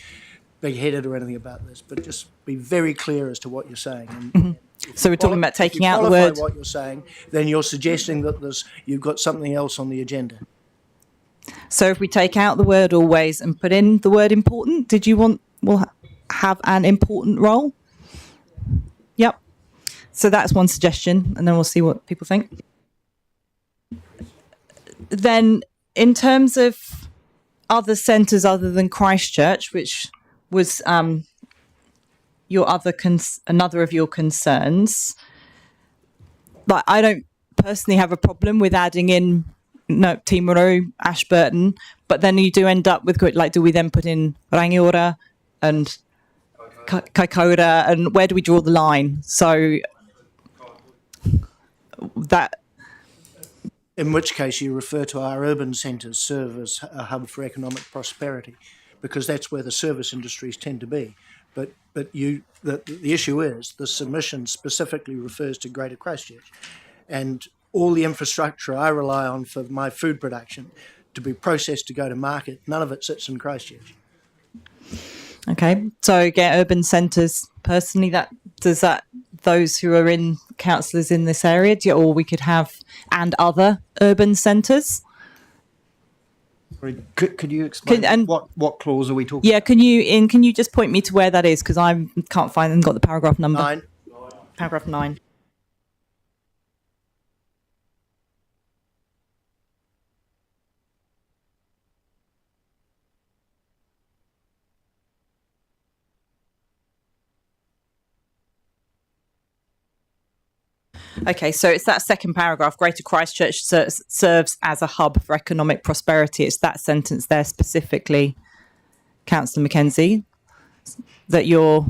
big-headed or anything about this, but just be very clear as to what you're saying. And so we're talking about taking out the word. word. What you're saying, then you're suggesting that you've got something else on the agenda. So if we take out the word always and put in the word important, did you want will have an important role? Yep. So that's one suggestion, and then we'll see what people think. Then in terms of other centres other than Christchurch, which was your another of your concerns, like I don't personally have a problem with adding in Timaru, Ashburton, but then you do end up with, like, do we then put in Rangiora and Kaikoura, and where do we draw the line? So that... In which case you refer to our urban centres serve as a hub for economic prosperity, because that's where the service industries tend to be. But the issue is the submission specifically refers to Greater Christchurch, and all the infrastructure I rely on for my food production to be processed to go to market, none of it sits in Christchurch. Okay, so get urban centres. Personally, those who are in councillors in this area, or we could have and other urban centres. Could you explain what clause are we talking? Yeah, can you just point me to where that is, because I can't find and got the paragraph number. 9. Paragraph 9. Okay, so it's that second paragraph. Greater Christchurch serves as a hub for economic prosperity. It's that sentence there specifically, Councillor Mackenzie, that you're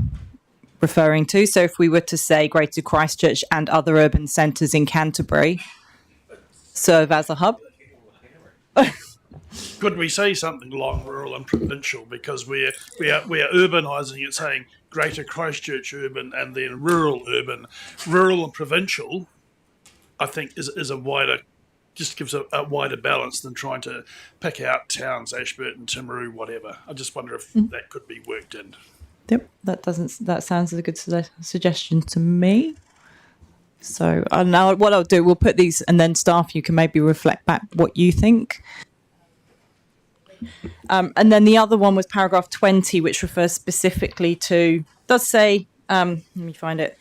referring to. So if we were to say Greater Christchurch and other urban centres in Canterbury serve as a hub. Could we say something along rural and provincial, because we are urbanising it, saying Greater Christchurch urban and then rural urban. Rural and provincial, I think, is a wider, just gives a wider balance than trying to pick out towns, Ashburton, Timaru, whatever. I just wonder if that could be worked in. Yep, that sounds like a good suggestion to me. So now what I'll do, we'll put these, and then staff, you can maybe reflect back what you think. And then the other one was paragraph 20, which refers specifically to, does say, let me find it,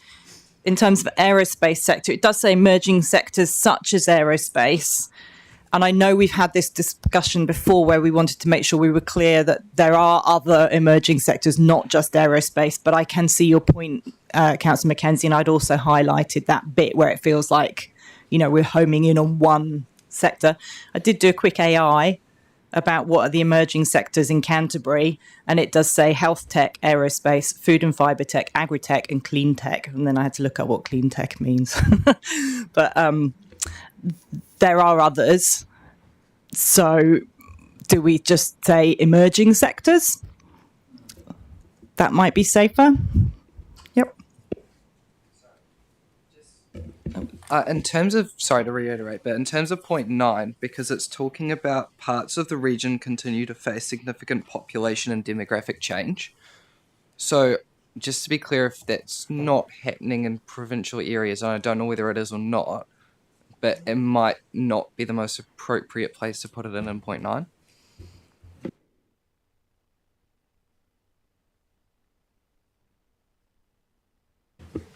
in terms of aerospace sector, it does say emerging sectors such as aerospace. And I know we've had this discussion before where we wanted to make sure we were clear that there are other emerging sectors, not just aerospace, but I can see your point, Councillor Mackenzie, and I'd also highlighted that bit where it feels like, we're homing in on one sector. I did do a quick AI about what are the emerging sectors in Canterbury, and it does say health tech, aerospace, food and fibre tech, agri-tech and clean tech. And then I had to look up what clean tech means. But there are others. So do we just say emerging sectors? That might be safer. Yep. In terms of, sorry to reiterate, but in terms of point 9, because it's talking about parts of the region continue to face significant population and demographic change. So just to be clear, if that's not happening in provincial areas, and I don't know whether it is or not, but it might not be the most appropriate place to put it in point 9.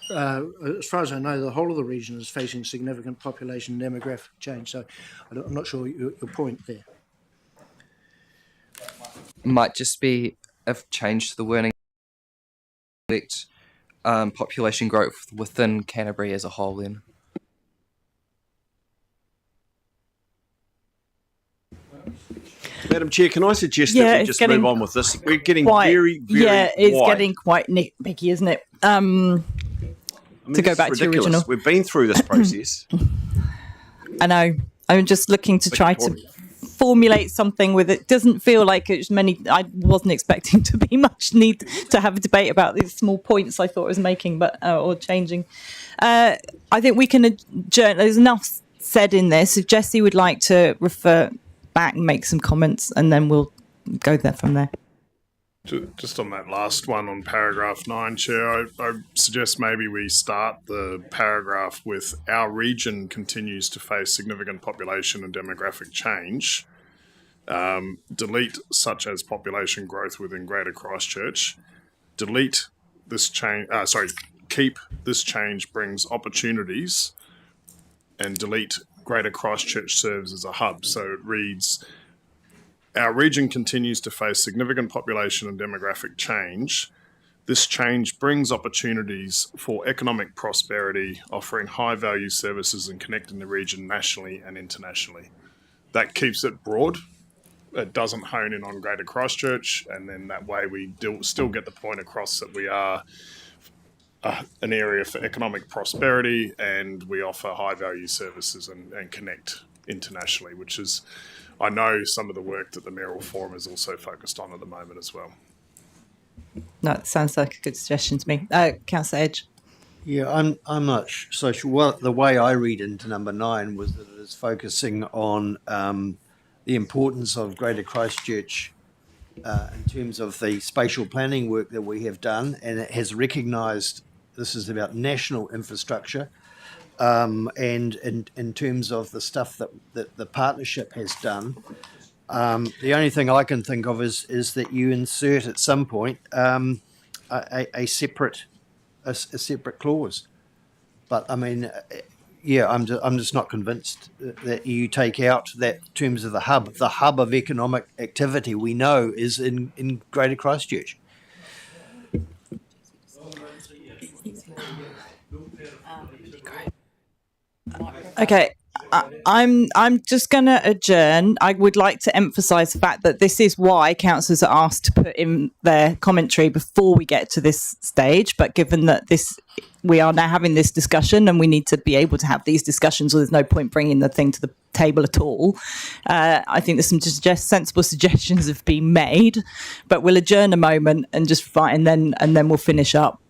As far as I know, the whole of the region is facing significant population and demographic change. So I'm not sure your point there. Might just be a change to the wording, population growth within Canterbury as a whole then. Madam Chair, can I suggest that we just move on with this? We're getting very it's wide. getting quite nitpicky, isn't it? To go back to your original. We've been through this process. I know. I'm just looking to try to formulate something with it. Doesn't feel like it's many. I wasn't expecting to be much need to have a debate about these small points I thought I was making, but or changing. I think we can adjourn. There's enough said in this. If Jessie would like to refer back and make some comments, and then we'll go there from there. Just on that last one on paragraph 9, Chair, I suggest maybe we start the paragraph with our region continues to face significant population and demographic change. Delete such as population growth within Greater Christchurch. Delete this change, keep this change brings opportunities, and delete Greater Christchurch serves as a hub. So it reads, our region continues to face significant population and demographic change. This change brings opportunities for economic prosperity, offering high-value services and connecting the region nationally and internationally. That keeps it broad. It doesn't hone in on Greater Christchurch, and then that way we still get the point across that we are an area for economic prosperity and we offer high-value services and connect internationally, which is, I know, some of the work that the Mayoral Forum is also focused on at the moment as well. No, it sounds like a good suggestion to me. Councillor Edge. Yeah, I'm not so sure. Well, the way I read into number 9 was that it is focusing on the importance of Greater Christchurch in terms of the spatial planning work that we have done, and it has recognised this is about national infrastructure, and in terms of the stuff that the partnership has done. The only thing I can think of is that you insert at some point a separate clause. But I mean, yeah, I'm just not convinced that you take out that in terms of the hub of economic activity we know is in Greater Christchurch. Okay, I'm just going to adjourn. I would like to emphasise the fact that this is why councillors are asked to put in their commentary before we get to this stage. But given that we are now having this discussion and we need to be able to have these discussions, or there's no point bringing the thing to the table at all. I think there's some sensible suggestions have been made, but we'll adjourn a moment and just fight, and then we'll finish up.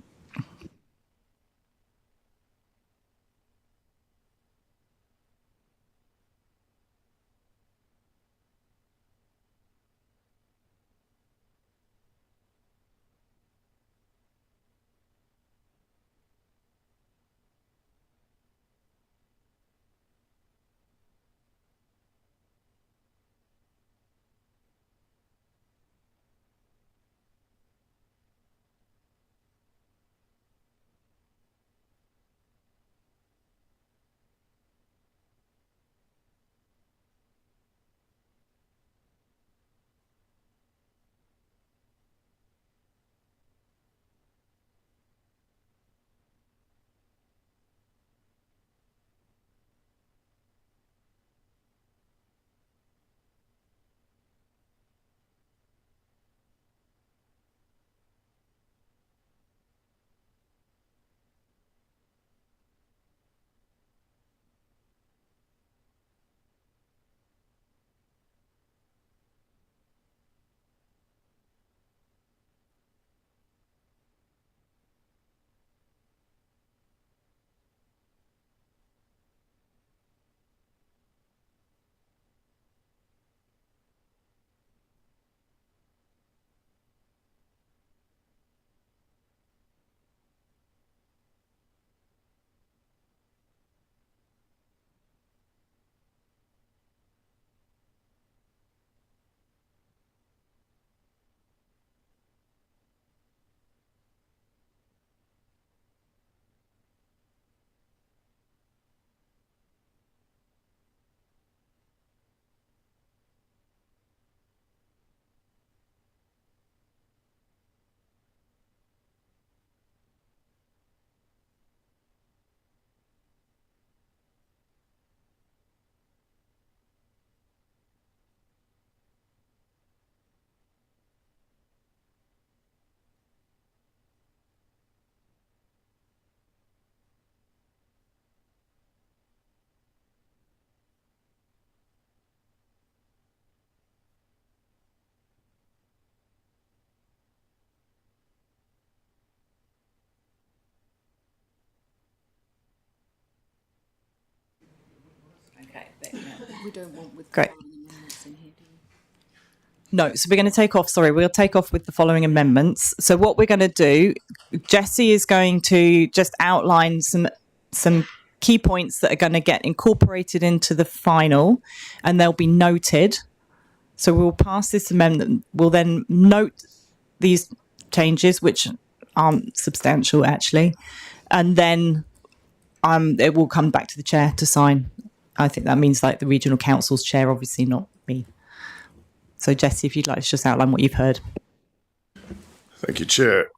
We don't want with great. No, so we're going to take off. Sorry, we'll take off with the following amendments. So what we're going to do, Jessie is going to just outline some key points that are going to get incorporated into the final, and they'll be noted. So we'll pass this amendment. We'll then note these changes, which aren't substantial actually, and then it will come back to the chair to sign. I think that means like the regional council's chair, obviously not me. So Jessie, if you'd like to just outline what you've heard. Thank you, Chair.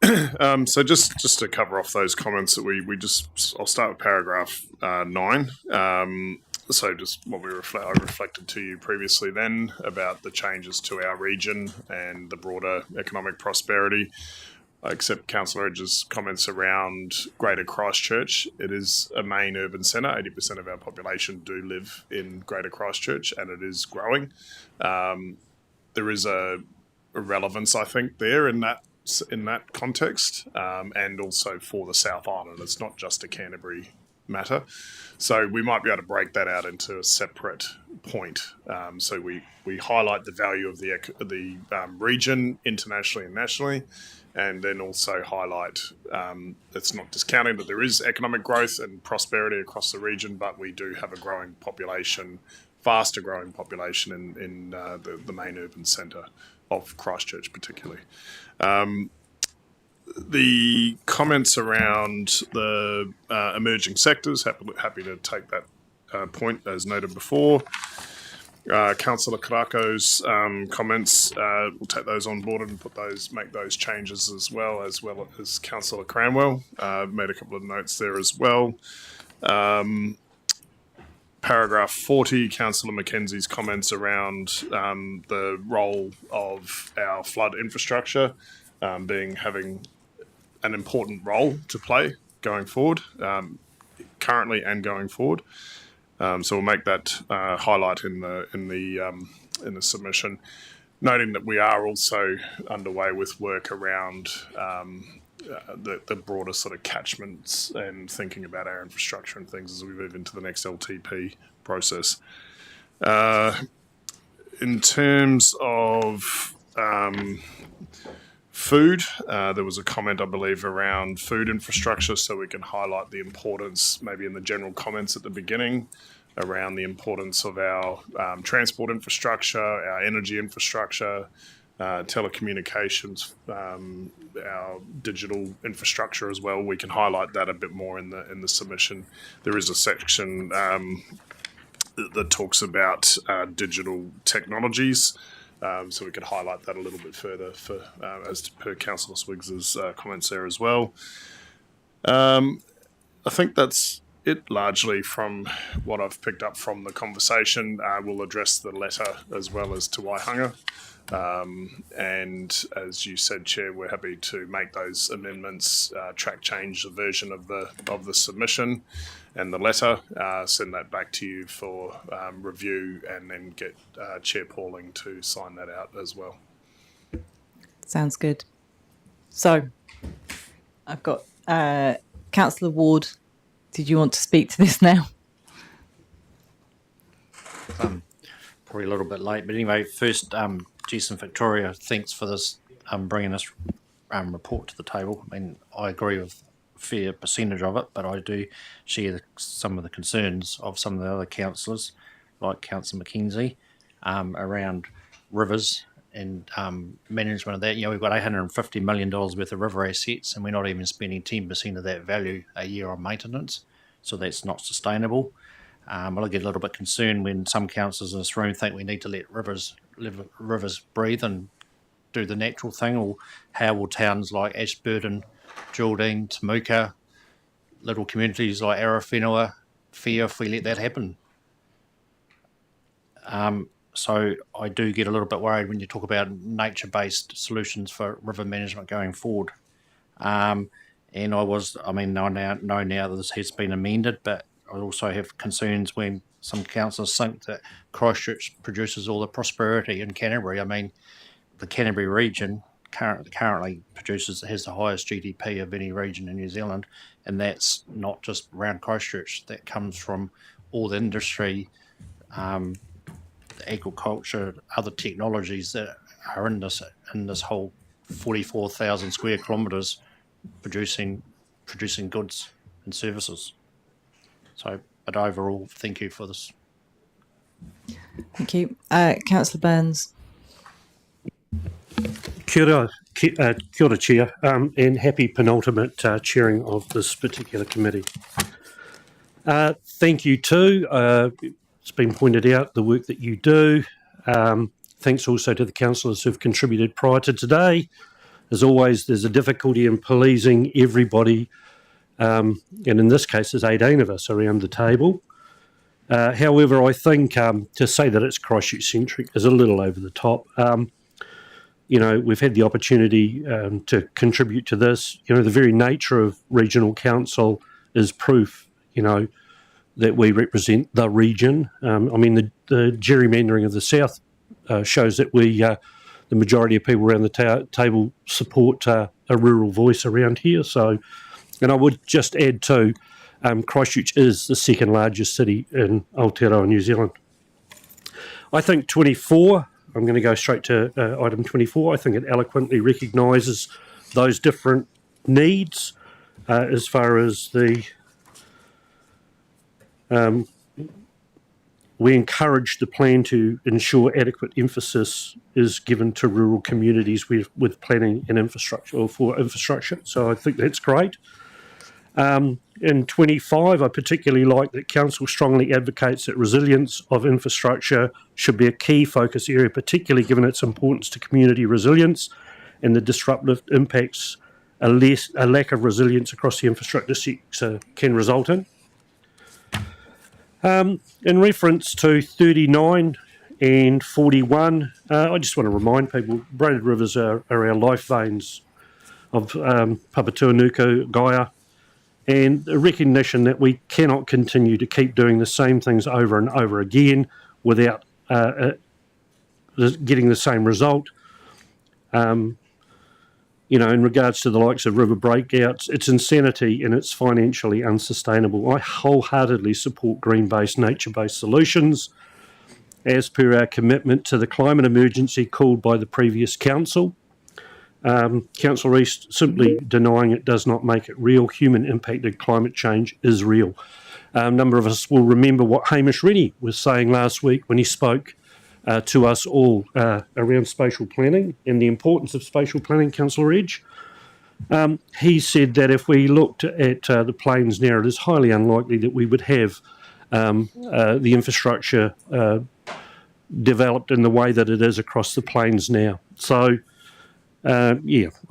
So just to cover off those comments that I'll start with paragraph 9. So just what I reflected to you previously then about the changes to our region and the broader economic prosperity. I accept Councillor Edge's comments around Greater Christchurch. It is a main urban centre. 80% of our population do live in Greater Christchurch, and it is growing. There is a relevance, I think, there in that context, and also for the South Island. It's not just a Canterbury matter. So we might be able to break that out into a separate point. So we highlight the value of the region internationally and nationally, and then also highlight it's not discounting that there is economic growth and prosperity across the region, but we do have a growing population, faster growing population in the main urban centre of Christchurch particularly. The comments around the emerging sectors, happy to take that point as noted before. Councillor Karakia's comments, we'll take those on board and make those changes as well as Councillor Cranwell. Made a couple of notes there as well. Paragraph 40, Councillor Mackenzie's comments around the role of our flood infrastructure having an important role to play going forward, currently and going forward. So we'll make that highlight in the submission, noting that we are also underway with work around the broader sort of catchments and thinking about our infrastructure and things as we move into the next LTP process. In terms of food, there was a comment, I believe, around food infrastructure, so we can highlight the importance, maybe in the general comments at the beginning, around the importance of our transport infrastructure, our energy infrastructure, telecommunications, our digital infrastructure as well. We can highlight that a bit more in the submission. There is a section that talks about digital technologies, so we could highlight that a little bit further as per Councillor Swiggs's comments there as well. I think that's it largely from what I've picked up from the conversation. We'll address the letter as well as Te Waihanga. And as you said, Chair, we're happy to make those amendments, track change the version of the submission and the letter, send that back to you for review, and then get Chair Pauling to sign that out as well. Sounds good. So I've got Councillor Ward. Did you want to speak to this now? Probably a little bit late, but anyway, first, Jason Victoria, thanks for this, bringing this report to the table. I mean, I agree with a fair percentage of it, but I do share some of the concerns of some of the other councillors, like Councillor Mackenzie, around rivers and management of that. You know, we've got $850 million worth of river assets, and we're not even spending 10% of that value a year on maintenance, so that's not sustainable. I get a little bit concerned when some councillors in this room think we need to let rivers breathe and do the natural thing, or how will towns like Ashburton, Geraldine, Temuka, little communities like Arowhenua fare if we let that happen? So I do get a little bit worried when you talk about nature-based solutions for river management going forward. And I know now that this has been amended, but I also have concerns when some councillors think that Christchurch produces all the prosperity in Canterbury. I mean, the Canterbury region currently has the highest GDP of any region in New Zealand, and that's not just around Christchurch. That comes from all the industry agriculture, other technologies that are in this whole 44,000 square kilometres producing goods and services. So, but overall, thank you for this. Thank you. Councillor Burns. Kia ora, Chair, and happy penultimate chairing of this particular committee. Thank you too. It's been pointed out the work that you do. Thanks also to the councillors who've contributed prior to today. As always, there's a difficulty in pleasing everybody, and in this case, there's 18 of us around the table. However, I think to say that it's Christchurch-centric is a little over the top. We've had the opportunity to contribute to this. The very nature of regional council is proof, that we represent the region. The gerrymandering of the South shows that the majority of people around the table support a rural voice around here. So, and I would just add too, Christchurch is the second largest city in Aotearoa, New Zealand. I think 24, I'm going to go straight to item 24. I think it eloquently recognises those different needs as far as we encourage the plan to ensure adequate emphasis is given to rural communities with planning and infrastructure, or for infrastructure. So I think that's great. In 25, I particularly like that Council strongly advocates that resilience of infrastructure should be a key focus area, particularly given its importance to community resilience and the disruptive impacts a lack of resilience across the infrastructure sector can result in. In reference to 39 and 41, I just want to remind people, braided rivers are our life veins of Papatūānuku, Gaia, and the recognition that we cannot continue to keep doing the same things over and over again without getting the same result. In regards to the likes of river breakouts, it's insanity and it's financially unsustainable. I wholeheartedly support green-based, nature-based solutions as per our commitment to the climate emergency called by the previous council. Councillor East simply denying it does not make it real. Human impacted climate change is real. A number of us will remember what Hamish Rennie was saying last week when he spoke to us all around spatial planning and the importance of spatial planning, Councillor Edge. He said that if we looked at the plains now, it is highly unlikely that we would have the infrastructure developed in the way that it is across the plains now. So, I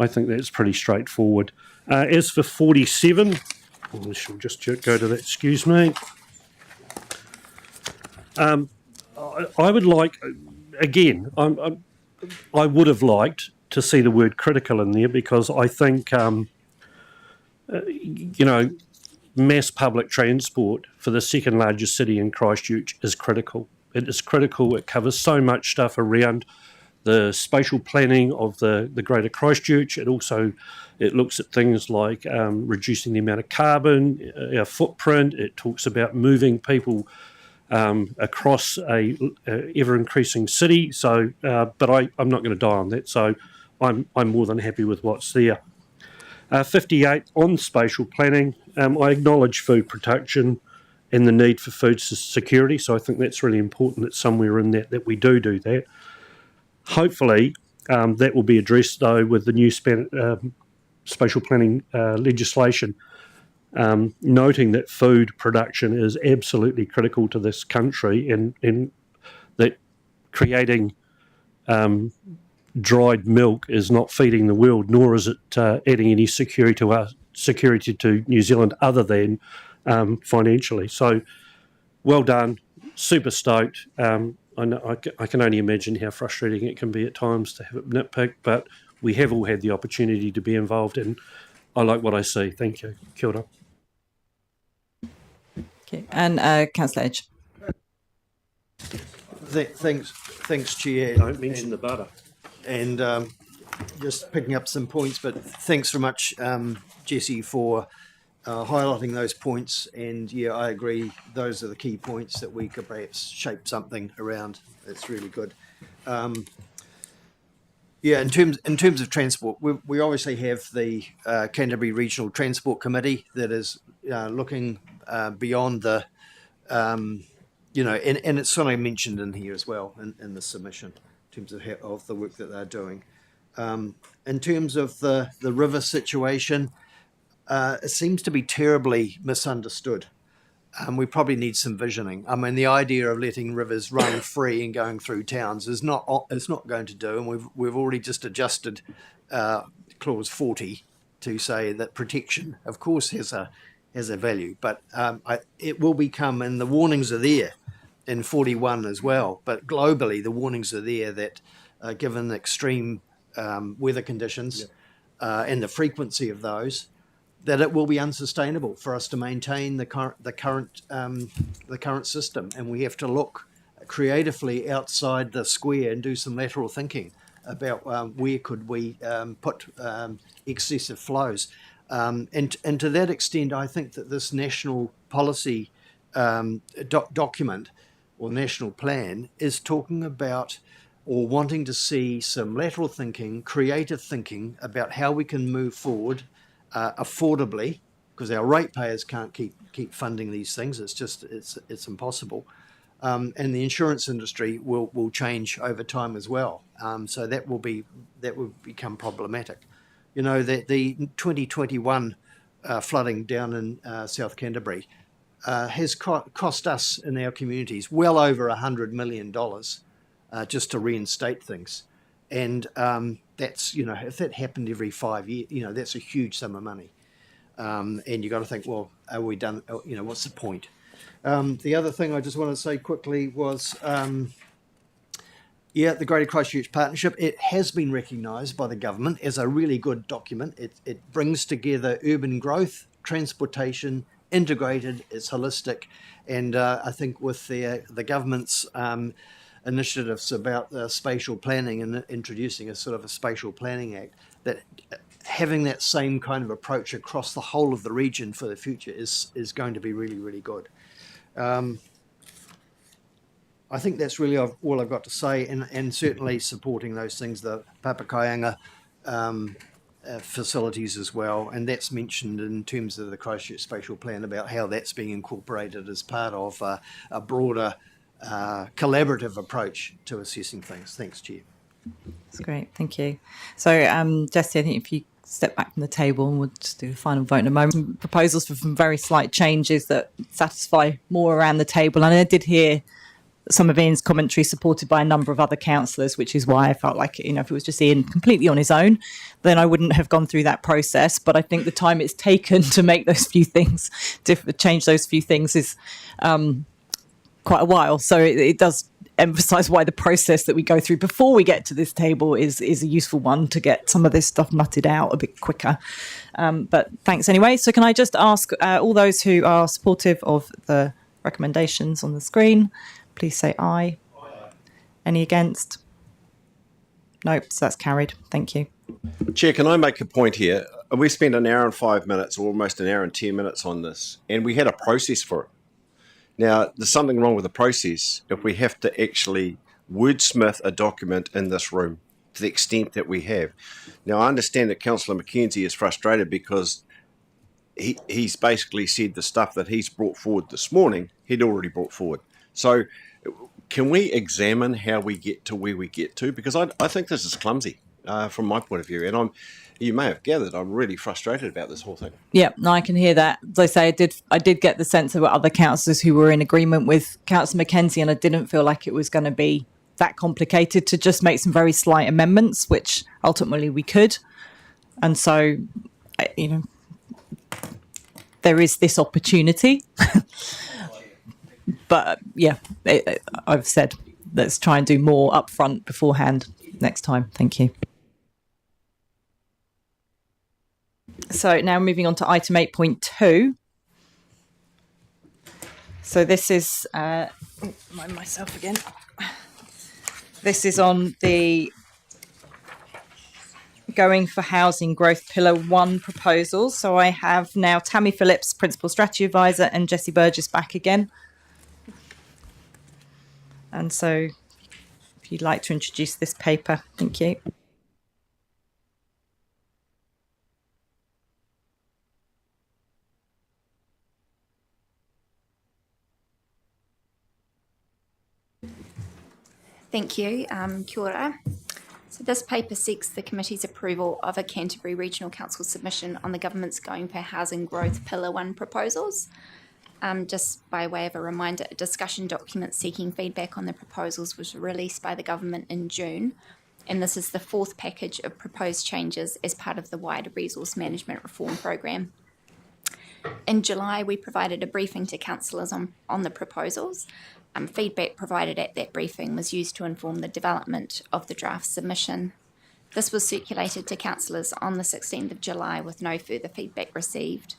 think that's pretty straightforward. As for 47, I shall just go to that, excuse me. I would like, again, I would have liked to see the word critical in there, because I think, mass public transport for the second largest city in Christchurch is critical. It is critical. It covers so much stuff around the spatial planning of the Greater Christchurch. It looks at things like reducing the amount of carbon, our footprint. It talks about moving people across a ever-increasing city. So, but I'm not going to die on that. So I'm more than happy with what's there. 58, on spatial planning, I acknowledge food production and the need for food security. So I think that's really important that somewhere in that we do that. Hopefully, that will be addressed, though, with the new spatial planning legislation, noting that food production is absolutely critical to this country, and that creating dried milk is not feeding the world, nor is it adding any security to New Zealand other than financially. So, well done, super stoked. I can only imagine how frustrating it can be at times to have it nitpicked, but we have all had the opportunity to be involved, and I like what I see. Thank you. Kia ora. Okay, and Councillor Edge. Thanks, Chair. Don't mention the butter. And just picking up some points, but thanks very much, Jesse, for highlighting those points. And yeah, I agree. Those are the key points that we could perhaps shape something around. It's really good. Yeah, in terms of transport, we obviously have the Canterbury Regional Transport Committee that is looking beyond the, and it's sort of mentioned in here as well in the submission in terms of the work that they're doing. In terms of the river situation, it seems to be terribly misunderstood. We probably need some visioning. I mean, the idea of letting rivers run free and going through towns is not going to do. And we've already just adjusted clause 40 to say that protection, of course, has a value, but it will become, and the warnings are there in 41 as well. But globally, the warnings are there that given extreme weather conditions and the frequency of those, that it will be unsustainable for us to maintain the current system, and we have to look creatively outside the square and do some lateral thinking about where could we put excessive flows, and to that extent, I think that this national policy document or national plan is talking about or wanting to see some lateral thinking, creative thinking about how we can move forward affordably, because our ratepayers can't keep funding these things. It's impossible, and the insurance industry will change over time as well. So that will become problematic. You know, that the 2021 flooding down in South Canterbury has cost us in our communities well over $100 million just to reinstate things, and that's, if that happened every 5 years, that's a huge sum of money. And you got to think, well, are we done? What's the point? The other thing I just want to say quickly was, the Greater Christchurch Partnership, it has been recognised by the government as a really good document. It brings together urban growth, transportation, integrated, it's holistic. And I think with the government's initiatives about spatial planning and introducing a sort of a spatial planning act, that having that same kind of approach across the whole of the region for the future is going to be really, really good. I think that's really all I've got to say, and certainly supporting those things, the Papakaianga facilities as well, and that's mentioned in terms of the Christchurch Spatial Plan about how that's being incorporated as part of a broader collaborative approach to assessing things. Thanks, Chair. That's great, thank you. So, Jessie, I think if you step back from the table and we'll just do a final vote in a moment. Some proposals for some very slight changes that satisfy more around the table. And I did hear some of Ian's commentary supported by a number of other councillors, which is why I felt like, if it was just Ian completely on his own, then I wouldn't have gone through that process. But I think the time it's taken to make those few things, change those few things is quite a while. So it does emphasise why the process that we go through before we get to this table is a useful one to get some of this stuff mudded out a bit quicker. But thanks anyway. So can I just ask all those who are supportive of the recommendations on the screen, please say aye. Any against? Nope, so that's carried. Thank you. Chair, can I make a point here? We spent an hour and 5 minutes, or almost an hour and 10 minutes on this, and we had a process for it. Now, there's something wrong with the process if we have to actually wordsmith a document in this room to the extent that we have. Now, I understand that Councillor McKenzie is frustrated because he's basically said the stuff that he's brought forward this morning, he'd already brought forward. So can we examine how we get to where we get to? Because I think this is clumsy from my point of view. And you may have gathered, I'm really frustrated about this whole thing. Yeah, no, I can hear that. As I say, I did get the sense there were other councillors who were in agreement with Councillor McKenzie, and I didn't feel like it was going to be that complicated to just make some very slight amendments, which ultimately we could. And so, there is this opportunity. But yeah, I've said let's try and do more upfront beforehand next time. Thank you. So now moving on to item 8.2. So this is, remind myself again. This is on the Going for Housing Growth Pillar 1 proposals. So I have now Tammy Phillips, Principal Strategy Advisor, and Jessie Burgess back again. And so if you'd like to introduce this paper, thank you. Thank you. Kia ora. So this paper seeks the committee's approval of a Canterbury Regional Council submission on the government's Going for Housing Growth Pillar 1 proposals. Just by way of a reminder, a discussion document seeking feedback on the proposals was released by the government in June, and this is the fourth package of proposed changes as part of the wider resource management reform program. In July, we provided a briefing to councillors on the proposals. Feedback provided at that briefing was used to inform the development of the draft submission. This was circulated to councillors on the 16th of July with no further feedback received.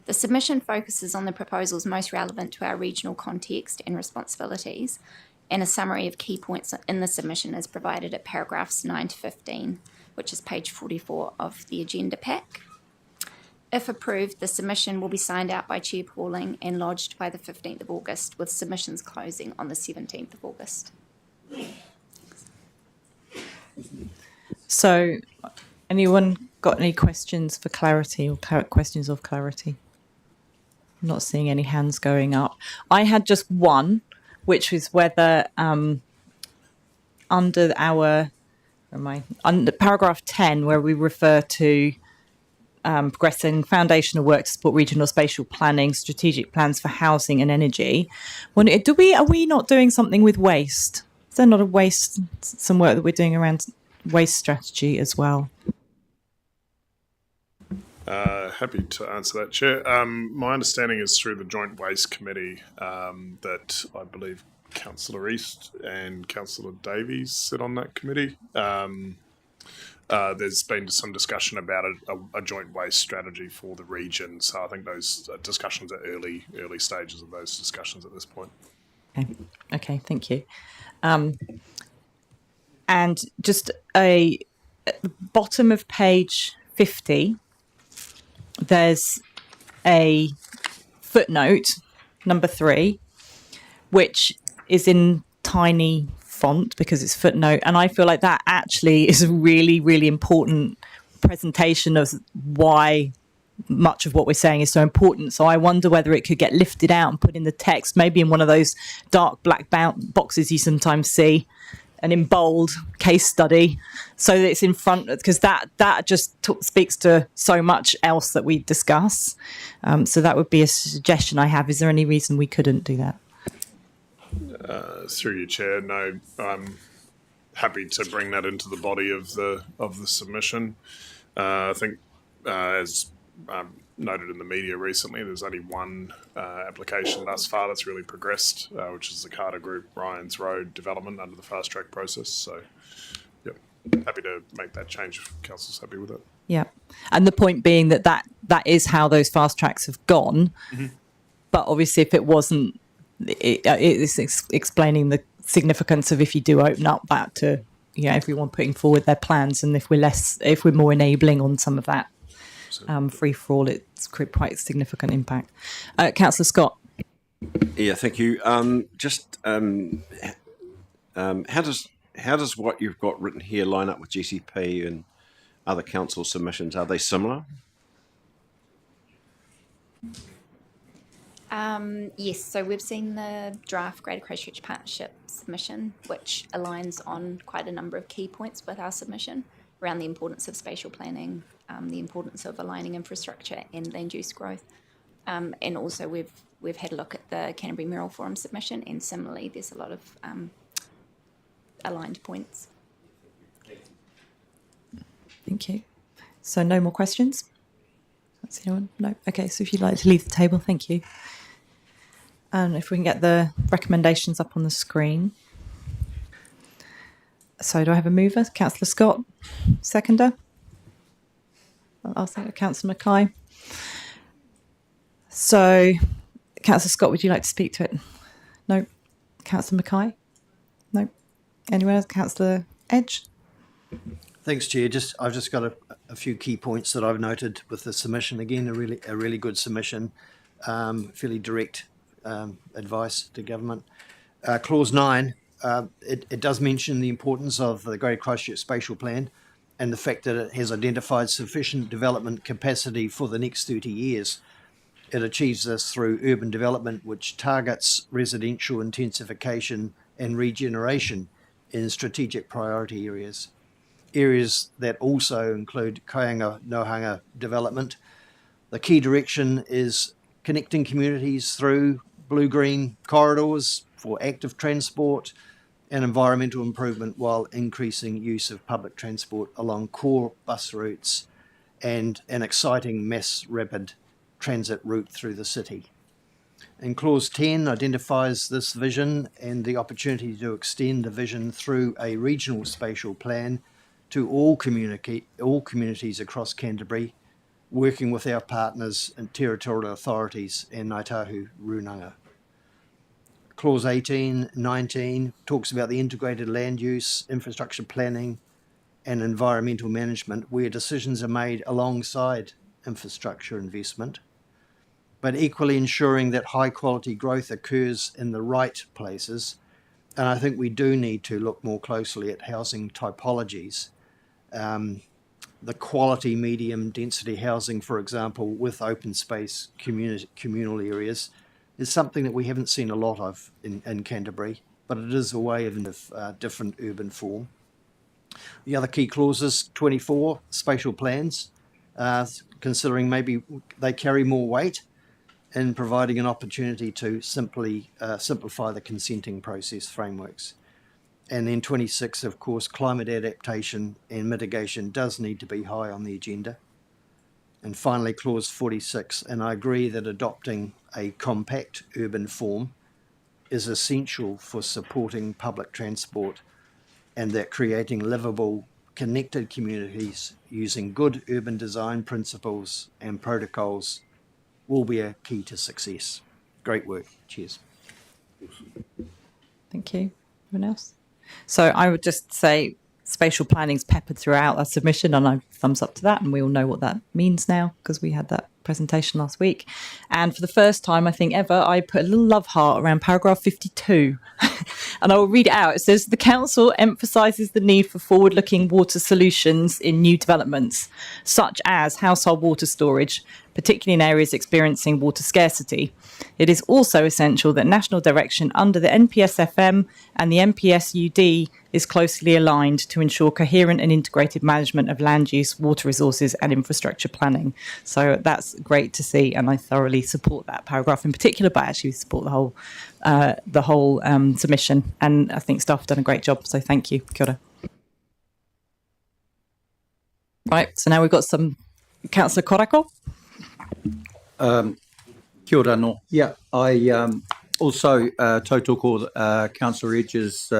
The submission focuses on the proposals most relevant to our regional context and responsibilities, and a summary of key points in the submission is provided at paragraphs 9 to 15, which is page 44 of the agenda pack. If approved, the submission will be signed out by Chair Pauling and lodged by the 15th of August, with submissions closing on the 17th of August. So anyone got any questions for clarity or questions of clarity? I'm not seeing any hands going up. I had just one, which was whether under paragraph 10, where we refer to progressing foundational work to support regional spatial planning, strategic plans for housing and energy. Are we not doing something with waste? Is there not some work that we're doing around waste strategy as well? Happy to answer that, Chair. My understanding is through the Joint Waste Committee that I believe Councillor East and Councillor Davies sit on that committee. There's been some discussion about a joint waste strategy for the region. So I think those discussions are early stages of those discussions at this point. Okay, thank you. And just at the bottom of page 50, there's a footnote, number 3, which is in tiny font because it's footnote, and I feel like that actually is a really, really important presentation of why much of what we're saying is so important. So I wonder whether it could get lifted out and put in the text, maybe in one of those dark black boxes you sometimes see, and in bold case study, so that it's in front, because that just speaks to so much else that we discuss. So that would be a suggestion I have. Is there any reason we couldn't do that? Through you, Chair, no, I'm happy to bring that into the body of the submission. I think, as noted in the media recently, there's only one application thus far that's really progressed, which is the Carter Group Ryan's Road development under the fast track process. So, yep, happy to make that change if Council's happy with it. Yeah, and the point being that is how those fast tracks have gone. Mm-hmm. But obviously, if it wasn't, it's explaining the significance of if you do open up that to everyone putting forward their plans, and if we're more enabling on some of that free for all, it's quite significant impact. Councillor Scott. Yeah, thank you. How does what you've got written here line up with GCP and other council submissions? Are they similar? Yes, so we've seen the draft Greater Christchurch Partnership submission, which aligns on quite a number of key points with our submission around the importance of spatial planning, the importance of aligning infrastructure and land use growth. And also we've had a look at the Canterbury Mayoral Forum submission, and similarly there's a lot of aligned points. Thank you. So no more questions? That's anyone? No? Okay, so if you'd like to leave the table, thank you. And if we can get the recommendations up on the screen. So do I have a mover? Councillor Scott. Seconder? I'll think of Councillor Mackay. So, Councillor Scott, would you like to speak to it? No. Councillor Mackay? No. Anyone else? Councillor Edge? Thanks, Chair. I've just got a few key points that I've noted with the submission. Again, a really good submission, fairly direct advice to government. Clause 9, it does mention the importance of the Greater Christchurch Spatial Plan and the fact that it has identified sufficient development capacity for the next 30 years. It achieves this through urban development, which targets residential intensification and regeneration in strategic priority areas. Areas that also include Kaianga Nohanga development. The key direction is connecting communities through blue-green corridors for active transport and environmental improvement while increasing use of public transport along core bus routes and an exciting mass rapid transit route through the city. And Clause 10 identifies this vision and the opportunity to extend the vision through a regional spatial plan to all communities across Canterbury, working with our partners and territorial authorities and Ngāi Tahu Runanga. Clause 18, 19 talks about the integrated land use, infrastructure planning and environmental management where decisions are made alongside infrastructure investment, but equally ensuring that high quality growth occurs in the right places. And I think we do need to look more closely at housing typologies. The quality medium density housing, for example, with open space communal areas is something that we haven't seen a lot of in Canterbury, but it is a way of different urban form. The other key clauses, 24, spatial plans, considering maybe they carry more weight in providing an opportunity to simplify the consenting process frameworks. And then 26, of course, climate adaptation and mitigation does need to be high on the agenda. And finally, clause 46, and I agree that adopting a compact urban form is essential for supporting public transport and that creating livable, connected communities using good urban design principles and protocols will be a key to success. Great work. Cheers. Thank you. Anyone else? So I would just say spatial planning is peppered throughout our submission, and I thumbs up to that, and we all know what that means now because we had that presentation last week. And for the first time, I think ever, I put a little love heart around paragraph 52 and I will read it out. It says, the council emphasises the need for forward-looking water solutions in new developments, such as household water storage, particularly in areas experiencing water scarcity. It is also essential that national direction under the NPSFM and the NPSUD is closely aligned to ensure coherent and integrated management of land use, water resources and infrastructure planning. So that's great to see, and I thoroughly support that paragraph in particular, but actually support the whole submission, and I think staff have done a great job, so thank you. Kia ora. Right, so now we've got some Councillor Karakia. Kia ora no. Yeah, I also tautoko Councillor Edge's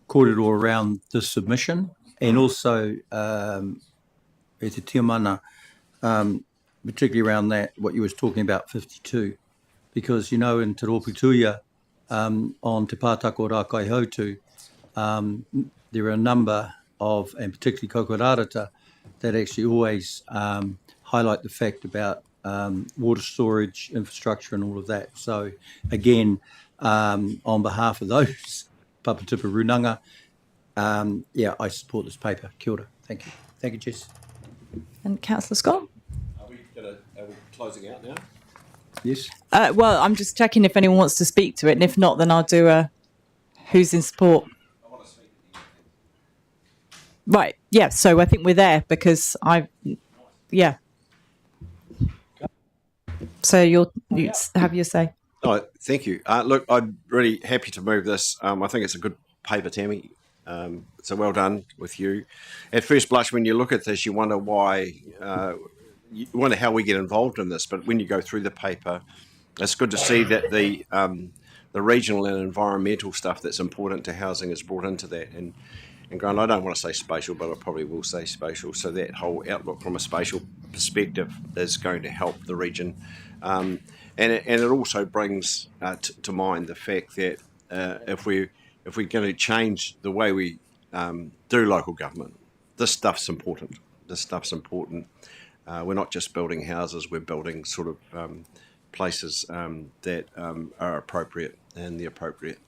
kōrero around this submission, and also e te tiamana, particularly around that, what you was talking about, 52, because, you know, in Te Rōpūtuia, on Te Pātako Rākai Hautu, there are a number of, and particularly Kokorarata, that actually always highlight the fact about water storage, infrastructure and all of that. So again, on behalf of those Papatipa Runanga, yeah, I support this paper. Kia ora. Thank you. Thank you, Jess. And Councillor Scott? Are we closing out now? Yes. Well, I'm just checking if anyone wants to speak to it, and if not, then I'll do a who's in support. Right, yeah, so I think we're there because yeah. So you have your say. Oh, thank you. Look, I'm really happy to move this. I think it's a good paper, Tammy. So well done with you. At first blush, when you look at this, you wonder why, you wonder how we get involved in this. But when you go through the paper, it's good to see that the regional and environmental stuff that's important to housing is brought into that. And Grant, I don't want to say spatial, but I probably will say spatial. So that whole outlook from a spatial perspective is going to help the region. And it also brings to mind the fact that if we're going to change the way we do local government. This stuff's important. We're not just building houses, we're building sort of places that are appropriate and the appropriate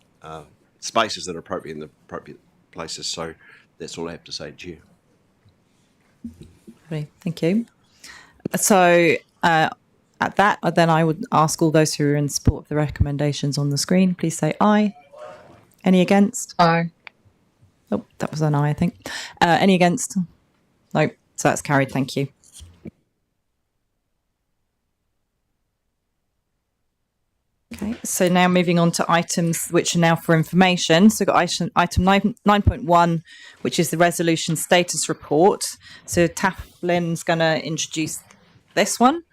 spaces that are appropriate in the appropriate places. So that's all I have to say, Chair. Okay, thank you. So at that, then I would ask all those who are in support of the recommendations on the screen, please say aye. Any against? Aye. Oh, that was an aye, I think. Any against? No, so that's carried. Thank you. Okay, so now moving on to items which are now for information. So we've got item 9.1, which is the resolution status report. So Tafflin's going to introduce this one.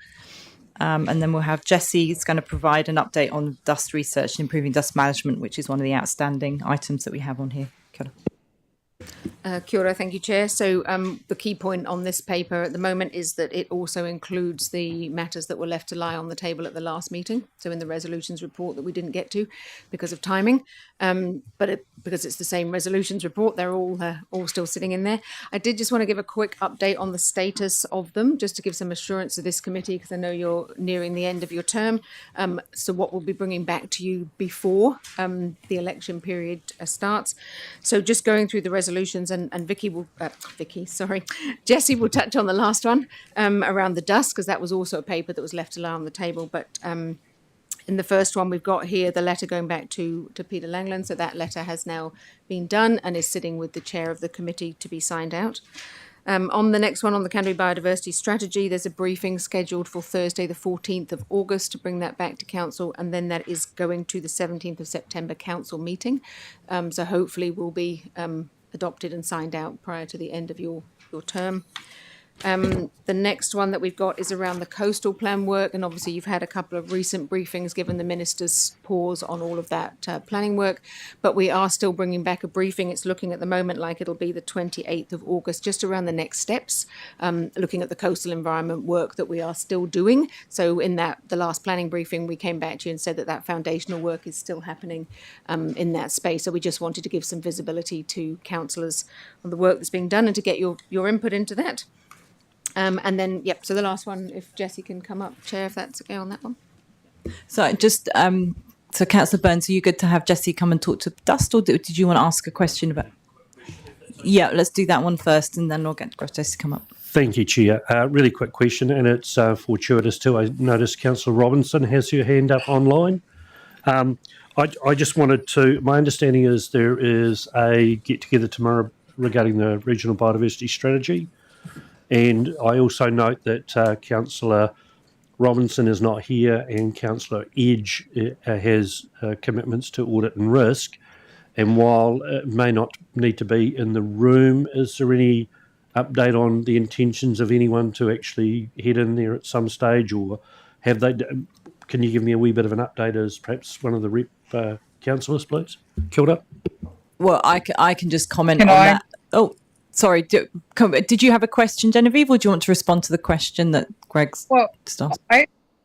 And then we'll have Jessie who's going to provide an update on dust research and improving dust management, which is one of the outstanding items that we have on here. Kia ora. Kia ora, thank you, Chair. So the key point on this paper at the moment is that it also includes the matters that were left to lie on the table at the last meeting. So in the resolutions report that we didn't get to because of timing, because it's the same resolutions report, they're all still sitting in there. I did just want to give a quick update on the status of them, just to give some assurance to this committee, because I know you're nearing the end of your term. So what we'll be bringing back to you before the election period starts. So just going through the resolutions, and Jessie will touch on the last one around the dust, because that was also a paper that was left to lie on the table. But in the first one, we've got here the letter going back to Peter Langland. So that letter has now been done and is sitting with the chair of the committee to be signed out. On the next one, on the Canterbury Biodiversity Strategy, there's a briefing scheduled for Thursday, the 14th of August, to bring that back to Council, and then that is going to the 17th of September Council meeting. So hopefully will be adopted and signed out prior to the end of your term. The next one that we've got is around the coastal plan work, and obviously you've had a couple of recent briefings given the Minister's pause on all of that planning work, but we are still bringing back a briefing. It's looking at the moment like it'll be the 28th of August, just around the next steps, looking at the coastal environment work that we are still doing. So in the last planning briefing, we came back to you and said that foundational work is still happening in that space. So we just wanted to give some visibility to councillors on the work that's being done and to get your input into that. And then, so the last one, if Jessie can come up, Chair, if that's okay on that one. So just, so Councillor Burns, are you good to have Jessie come and talk to dust, or did you want to ask a question about? Yeah, let's do that one first, and then I'll get Jessie to come up. Thank you, Chair. Really quick question, and it's fortuitous too. I noticed Councillor Robinson has her hand up online. I just wanted to, my understanding is there is a get-together tomorrow regarding the Regional Biodiversity Strategy. And I also note that Councillor Robinson is not here, and Councillor Edge has commitments to audit and risk. And while it may not need to be in the room, is there any update on the intentions of anyone to actually head in there at some stage, or have they? Can you give me a wee bit of an update as perhaps one of the rep councillors, please? Kia ora. Well, I can just comment on that. Oh. Sorry, did you have a question, Genevieve, or do you want to respond to the question that Greg's just asked?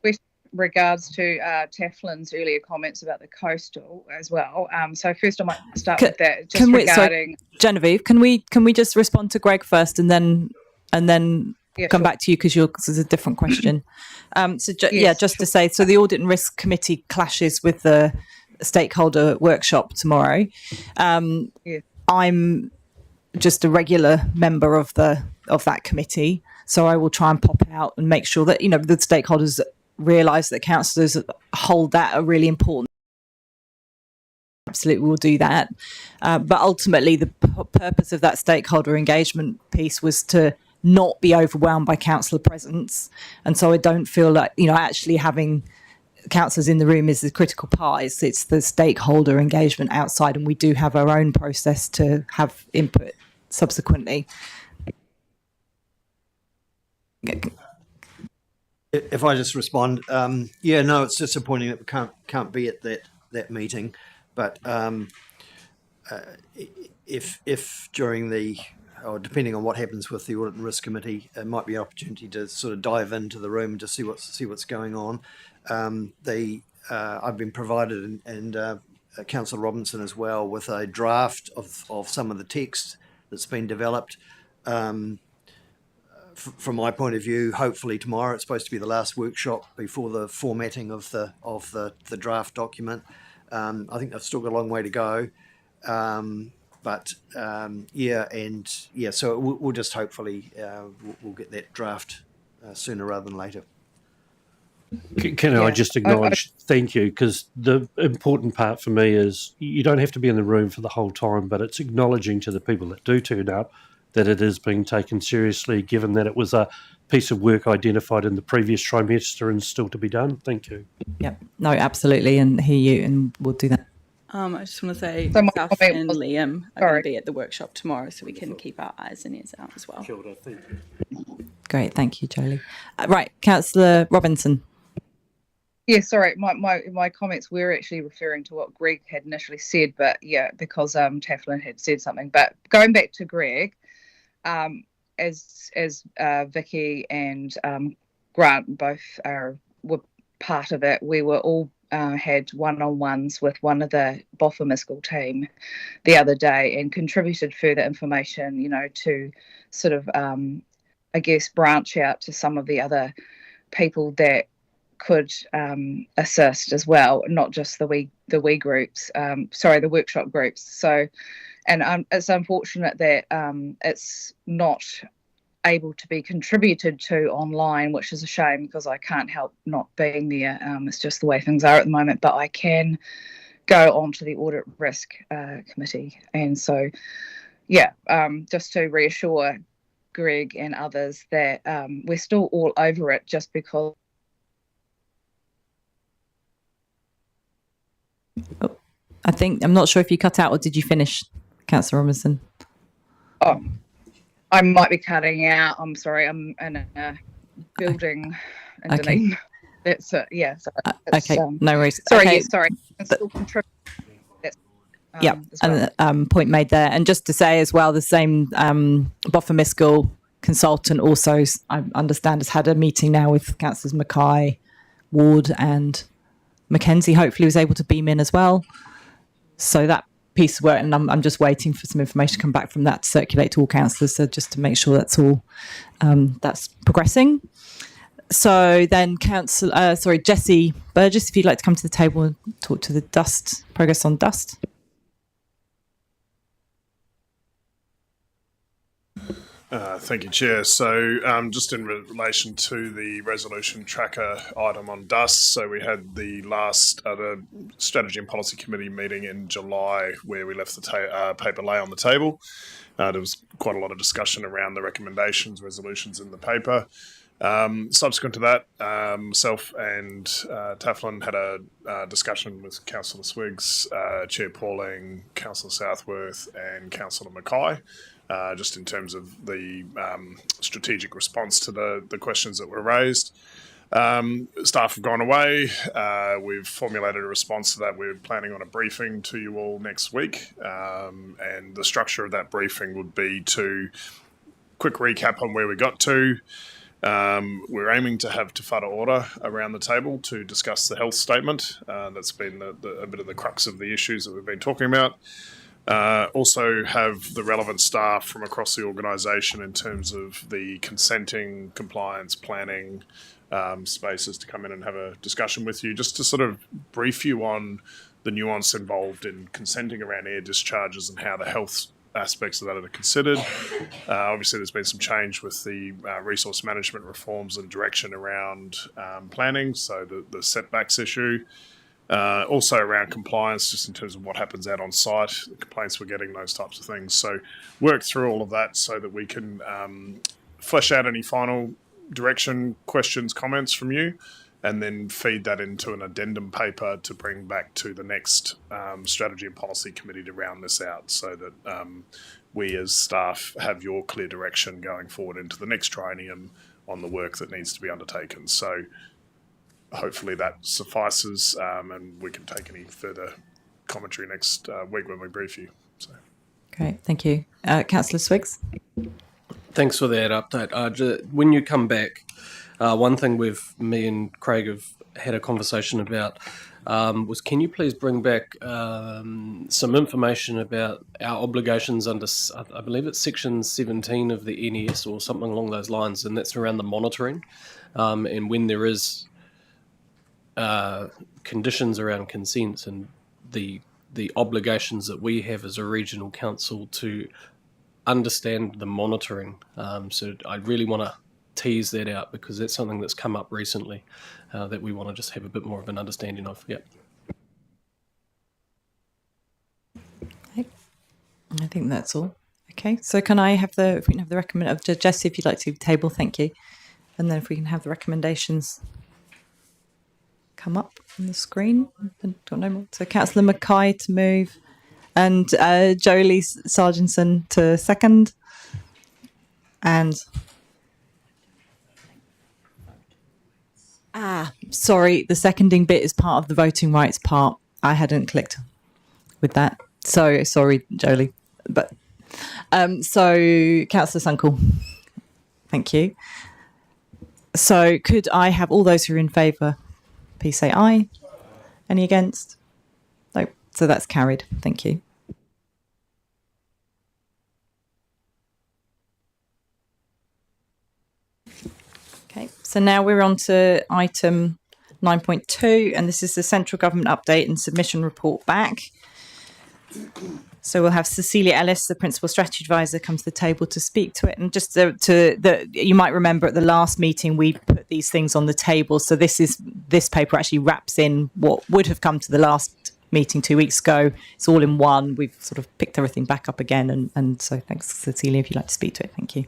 With regards to Tafflin's earlier comments about the coastal as well. So first I might start with that. Just regarding Genevieve, can we just respond to Greg first and then come back to you, because it's a different question. Just to say, so the Audit and Risk Committee clashes with the stakeholder workshop tomorrow. I'm just a regular member of that committee, so I will try and pop out and make sure that the stakeholders realise that councillors hold that a really important. Absolutely, we'll do that, but ultimately the purpose of that stakeholder engagement piece was to not be overwhelmed by councillor presence, and so I don't feel like actually having councillors in the room is the critical part. It's the stakeholder engagement outside, and we do have our own process to have input subsequently. If I just respond, it's disappointing that we can't be at that meeting, but if during or depending on what happens with the Audit and Risk Committee, it might be an opportunity to sort of dive into the room to see what's going on. I've been provided and Councillor Robinson as well with a draft of some of the text that's been developed. From my point of view, hopefully tomorrow, it's supposed to be the last workshop before the formatting of the draft document. I think they've still got a long way to go. So we'll just hopefully we'll get that draft sooner rather than later. Can I just acknowledge, thank you, because the important part for me is you don't have to be in the room for the whole time, but it's acknowledging to the people that do turn up that it is being taken seriously, given that it was a piece of work identified in the previous trimester and still to be done. Thank you. Yep. No, absolutely, and hear you, and we'll do that. I just want to say myself and Liam are going to be at the workshop tomorrow, so we can keep our eyes and ears out as well. Great, thank you, Jolie. Right, Councillor Robinson. Yeah, sorry, my comments were actually referring to what Greg had initially said, but yeah, because Tafflin had said something. But going back to Greg, as Vicky and Grant both were part of it, we were all had one-on-ones with one of the Boffa team the other day and contributed further information, to sort of, I guess, branch out to some of the other people that could assist as well, not just the wee groups, the workshop groups. So, and it's unfortunate that it's not able to be contributed to online, which is a shame because I can't help not being there. It's just the way things are at the moment, but I can go on to the audit risk committee. And so, just to reassure Greg and others that we're still all over it just because. Oh, I'm not sure if you cut out or did you finish, Councillor Robinson? Oh, I might be cutting out. I'm sorry. I'm in a building in Dunedin. Okay. That's it. Yeah. Sorry. Okay. No worries. Sorry. Okay. Yeah, sorry. Still contribute. Yeah, and point made there. And just to say as well, the same Boffa consultant also, I understand, has had a meeting now with Councillors Mackay, Ward and Mackenzie. Hopefully was able to beam in as well. So that piece of work, and I'm just waiting for some information to come back from that to circulate to all councillors, so just to make sure that's all that's progressing. So then Jessie Burgess, if you'd like to come to the table and talk to the progress on dust. Thank you, Chair. So just in relation to the resolution tracker item on dust, so we had the last the Strategy and Policy Committee meeting in July where we left the paper lay on the table. There was quite a lot of discussion around the recommendations, resolutions in the paper. Subsequent to that, myself and Tafflin had a discussion with Councillor Swiggs, Chair Pauling, Councillor Southworth and Councillor Mackay, just in terms of the strategic response to the questions that were raised. Staff have gone away. We've formulated a response to that. We're planning on a briefing to you all next week. And the structure of that briefing would be to quick recap on where we got to. We're aiming to have Te Whara Ora around the table to discuss the health statement. That's been a bit of the crux of the issues that we've been talking about. Also have the relevant staff from across the organisation in terms of the consenting, compliance, planning spaces to come in and have a discussion with you, just to sort of brief you on the nuance involved in consenting around air discharges and how the health aspects of that are considered. Obviously, there's been some change with the resource management reforms and direction around planning, so the setbacks issue. Also around compliance, just in terms of what happens out on site, the complaints we're getting, those types of things. So work through all of that so that we can flesh out any final direction, questions, comments from you, and then feed that into an addendum paper to bring back to the next Strategy and Policy Committee to round this out, so that we as staff have your clear direction going forward into the next triennium on the work that needs to be undertaken. So hopefully that suffices, and we can take any further commentary next week when we brief you. So. Great, thank you. Councillor Swiggs? Thanks for that update. When you come back, one thing me and Craig have had a conversation about was can you please bring back some information about our obligations under, I believe it's section 17 of the NES or something along those lines, and that's around the monitoring, and when there is conditions around consents and the obligations that we have as a regional council to understand the monitoring. So I really want to tease that out because that's something that's come up recently that we want to just have a bit more of an understanding of. Yeah. Okay. I think that's all. Okay, so can I have if we can have the recommend, Jessie, if you'd like to table, thank you. And then if we can have the recommendations come up on the screen. Don't know more. So Councillor Mackay to move and Jolie Sargentson to second. And sorry, the seconding bit is part of the voting rights part. I hadn't clicked with that. So sorry, Jolie. But so Councillor Sunkel. Thank you. So could I have all those who are in favour, please say aye. Any against? No. So that's carried. Thank you. Okay, so now we're on to item 9.2, and this is the central government update and submission report back. So we'll have Cecilia Ellis, the Principal Strategy Advisor, come to the table to speak to it. And just you might remember at the last meeting we put these things on the table. So this paper actually wraps in what would have come to the last meeting 2 weeks ago. It's all in one. We've sort of picked everything back up again. And so thanks, Cecilia, if you'd like to speak to it. Thank you.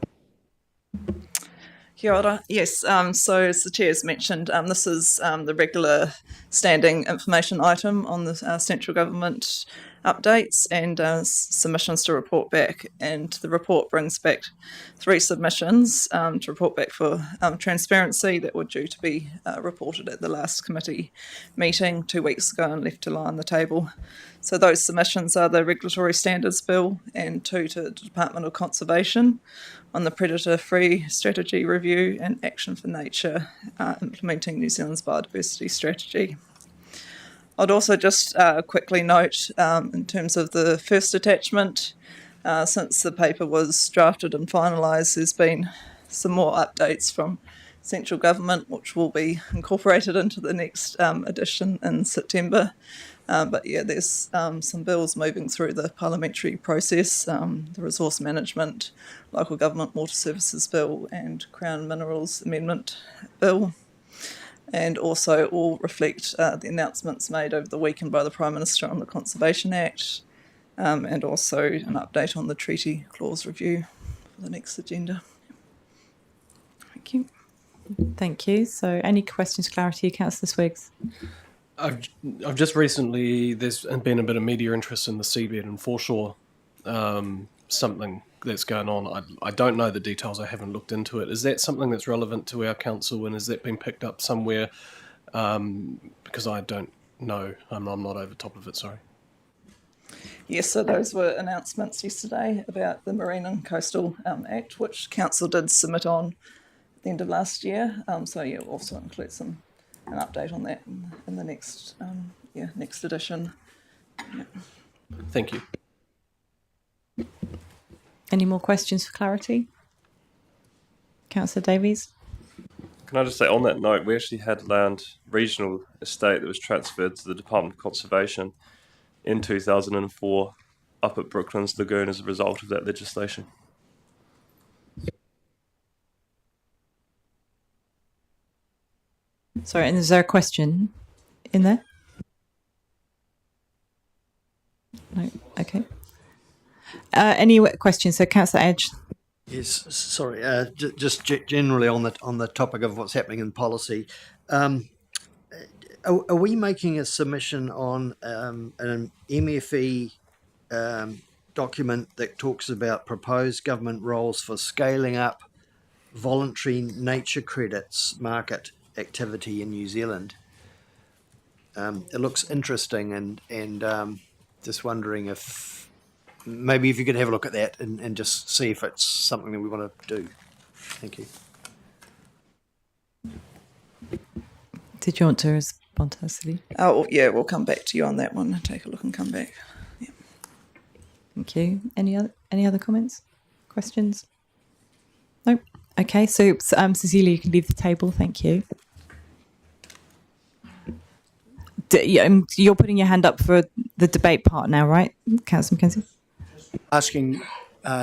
Kia ora. Yes, so as the Chair has mentioned, this is the regular standing information item on the central government updates and submissions to report back. And the report brings back 3 submissions to report back for transparency that were due to be reported at the last committee meeting 2 weeks ago and left to lie on the table. So those submissions are the Regulatory Standards Bill and 2 to the Department of Conservation on the Predator-Free Strategy Review and Action for Nature, implementing New Zealand's biodiversity strategy. I'd also just quickly note, in terms of the first attachment, since the paper was drafted and finalised, there's been some more updates from central government, which will be incorporated into the next edition in September. But yeah, there's some bills moving through the parliamentary process, the Resource Management, Local Government Water Services Bill and Crown Minerals Amendment Bill, and also all reflect the announcements made over the weekend by the Prime Minister on the Conservation Act, and also an update on the Treaty Clause Review for the next agenda. Thank you. Thank you. So any questions, clarity, Councillor Swiggs? I've just recently, there's been a bit of media interest in the seabed and foreshore, something that's going on. I don't know the details, I haven't looked into it. Is that something that's relevant to our council, and has that been picked up somewhere? Because I don't know, I'm not over top of it, sorry. Yes, so those were announcements yesterday about the Marine and Coastal Act, which Council did submit on at the end of last year. So yeah, we'll also include an update on that in the next next edition. Yeah. Thank you. Any more questions for clarity? Councillor Davies? Can I just say on that note, we actually had land regional estate that was transferred to the Department of Conservation in 2004 up at Brooklands Lagoon as a result of that legislation. Sorry, and is there a question in there? No, okay. Any questions? So Councillor Edge. Yes, sorry. Just generally on the topic of what's happening in policy, are we making a submission on an MFE document that talks about proposed government roles for scaling up voluntary nature credits market activity in New Zealand? It looks interesting, and just wondering if maybe if you could have a look at that and just see if it's something that we want to do. Thank you. Did you want to Bontessity. Oh, yeah, we'll come back to you on that one and take a look and come back. Yeah. Thank you. Any other comments, questions? No. Okay. So, Cecilia, you can leave the table. Thank you. You're putting your hand up for the debate part now, right, Councillor Mackenzie? Asking,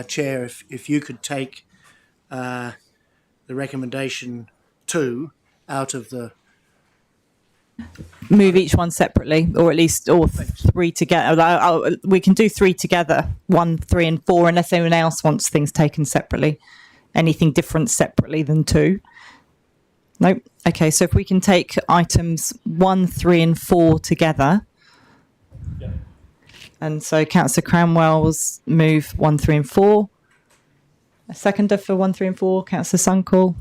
Chair, if you could take the recommendation 2 out of the... Move each one separately, or at least all 3 together. We can do 3 together, 1, 3 and 4, unless anyone else wants things taken separately. Anything different separately than 2? Nope. Okay, so if we can take items 1, 3 and 4 together. Yeah. And so Councillor Cranwell's move 1, 3 and 4. A seconder for 1, 3 and 4, Councillor Sunkle.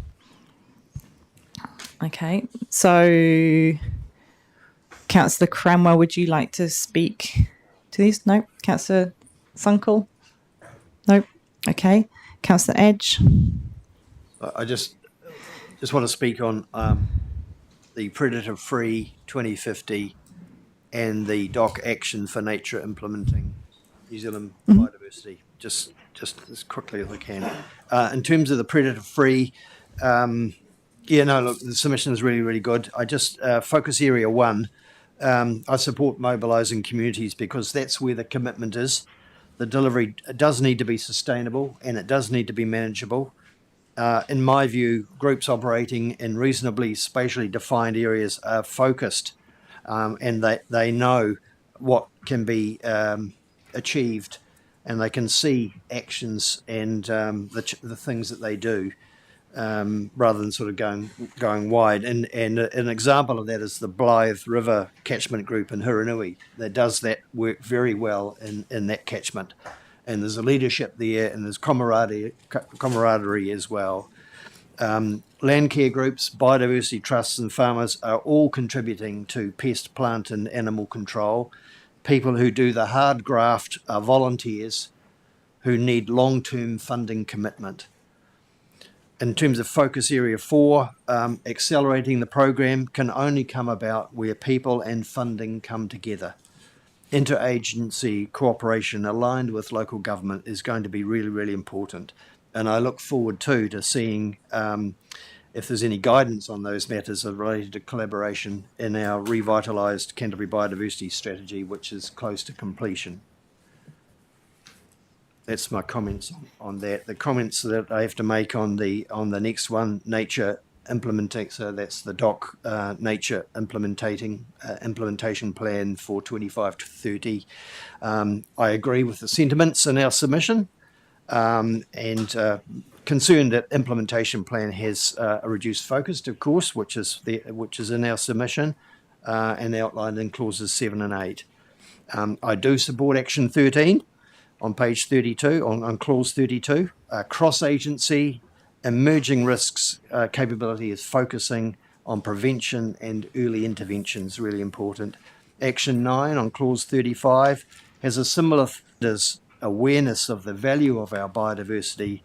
Okay, so Councillor Cranwell, would you like to speak to these? No. Councillor Sunkle? No. Okay. Councillor Edge? I just want to speak on the predator-free 2050 and the DOC action for nature implementing New Zealand biodiversity, just as quickly as I can. In terms of the predator-free, look, the submission is really, really good. I just, focus area 1, I support mobilising communities because that's where the commitment is. The delivery does need to be sustainable and it does need to be manageable. In my view, groups operating in reasonably spatially defined areas are focused and they know what can be achieved and they can see actions and the things that they do rather than sort of going wide. And an example of that is the Blythe River Catchment Group in Huranui that does that work very well in that catchment. And there's a leadership there and there's camaraderie as well. Land care groups, biodiversity trusts and farmers are all contributing to pest, plant and animal control. People who do the hard graft are volunteers who need long-term funding commitment. In terms of focus area 4, accelerating the program can only come about where people and funding come together. Interagency cooperation aligned with local government is going to be really, really important. And I look forward to seeing if there's any guidance on those matters related to collaboration in our revitalised Canterbury Biodiversity Strategy, which is close to completion. That's my comments on that. The comments that I have to make on the next one, nature implementing. So that's the DOC nature implementation plan for 25 to 30. I agree with the sentiments in our submission and concerned that implementation plan has a reduced focus, of course, which is in our submission and outlined in clauses 7 and 8. I do support action 13. On page 32, on clause 32, cross-agency emerging risks capability is focusing on prevention and early interventions, really important. Action 9 on clause 35 has a similar awareness of the value of our biodiversity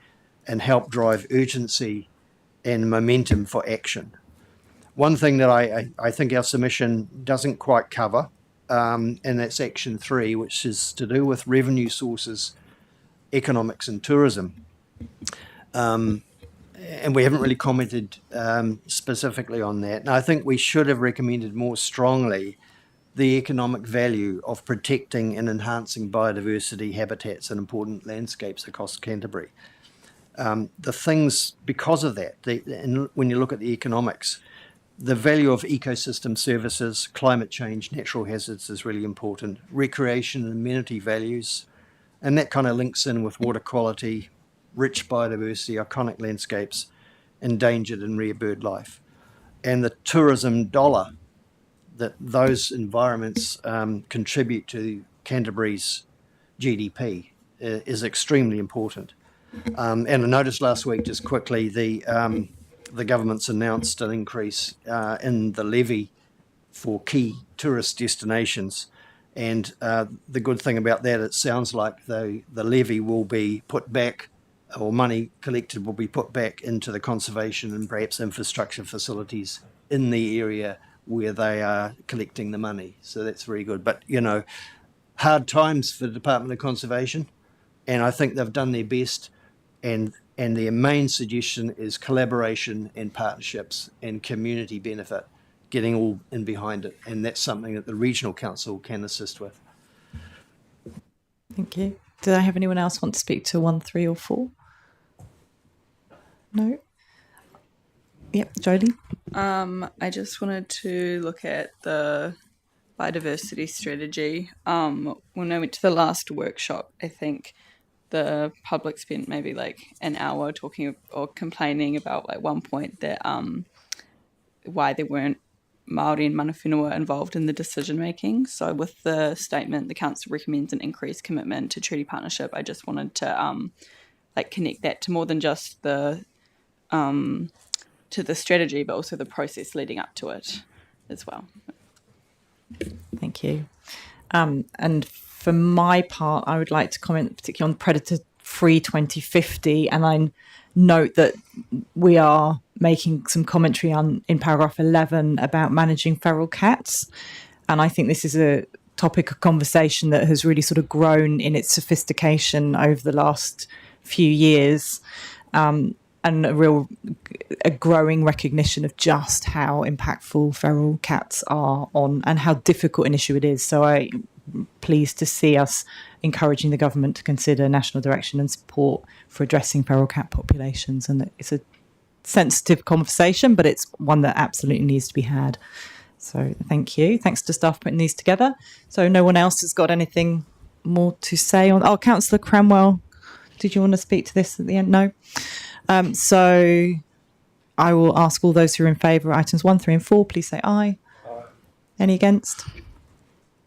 and help drive urgency and momentum for action. One thing that I think our submission doesn't quite cover, and that's action 3, which is to do with revenue sources, economics and tourism. And we haven't really commented specifically on that. And I think we should have recommended more strongly the economic value of protecting and enhancing biodiversity habitats and important landscapes across Canterbury. The things, because of that, and when you look at the economics, the value of ecosystem services, climate change, natural hazards is really important. Recreation and amenity values, and that kind of links in with water quality, rich biodiversity, iconic landscapes, endangered and rare bird life. And the tourism dollar that those environments contribute to Canterbury's GDP is extremely important. And I noticed last week, just quickly, the government's announced an increase in the levy for key tourist destinations. And the good thing about that, it sounds like the levy will be put back, or money collected will be put back into the conservation and perhaps infrastructure facilities in the area where they are collecting the money. So that's very good. But, you know, hard times for the Department of Conservation, and I think they've done their best, and their main suggestion is collaboration and partnerships and community benefit, getting all in behind it, and that's something that the Regional Council can assist with. Thank you. Do I have anyone else want to speak to 1, 3 or 4? No? Yep, Jodie? I just wanted to look at the biodiversity strategy. When I went to the last workshop, I think the public spent maybe like an hour talking or complaining about like one point that why there weren't Māori and mana whenua involved in the decision making. So with the statement, the council recommends an increased commitment to treaty partnership. I just wanted to like connect that to more than just the to the strategy, but also the process leading up to it as well. Thank you. And for my part, I would like to comment particularly on Predator-Free 2050, and I note that we are making some commentary in paragraph 11 about managing feral cats, and I think this is a topic of conversation that has really sort of grown in its sophistication over the last few years, and a growing recognition of just how impactful feral cats are on and how difficult an issue it is. So I'm pleased to see us encouraging the government to consider national direction and support for addressing feral cat populations. And it's a sensitive conversation, but it's one that absolutely needs to be had. So thank you. Thanks to staff putting these together. So no one else has got anything more to say on. Oh, Councillor Cranwell, did you want to speak to this at the end? No. So I will ask all those who are in favour of items 1, 3 and 4, please say aye. Aye. Any against?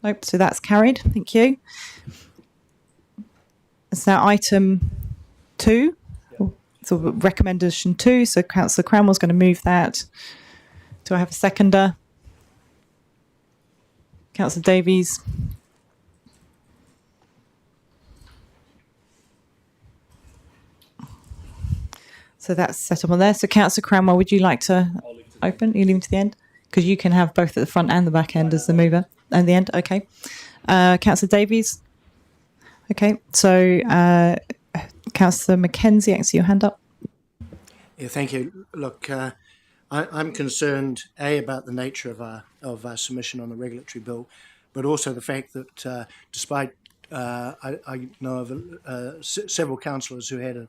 Nope, so that's carried. Thank you. So item 2, so recommendation 2, so Councillor Cranwell's going to move that. Do I have a seconder? Councillor Davies. So that's set up on there. So Councillor Cranwell, would you like to open? You leave to the end? Because you can have both at the front and the back end as the mover. And the end, okay. Councillor Davies? Okay, so Councillor Mackenzie, I can see your hand up. Yeah, thank you. Look, I'm concerned, about the nature of our submission on the regulatory bill, but also the fact that despite I know of several councillors who had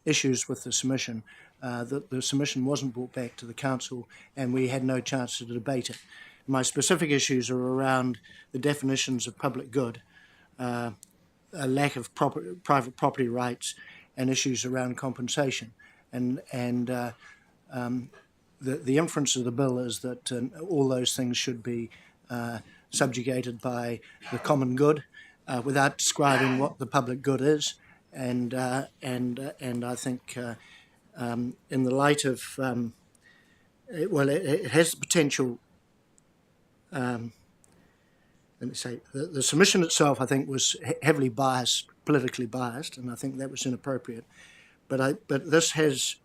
issues with the submission, that the submission wasn't brought back to the council and we had no chance to debate it. My specific issues are around the definitions of public good, a lack of private property rights, and issues around compensation. And the inference of the bill is that all those things should be subjugated by the common good, without describing what the public good is. And I think in the light of it has the potential. Let me say the submission itself, I think, was heavily biased, politically biased, and I think that was inappropriate. But this has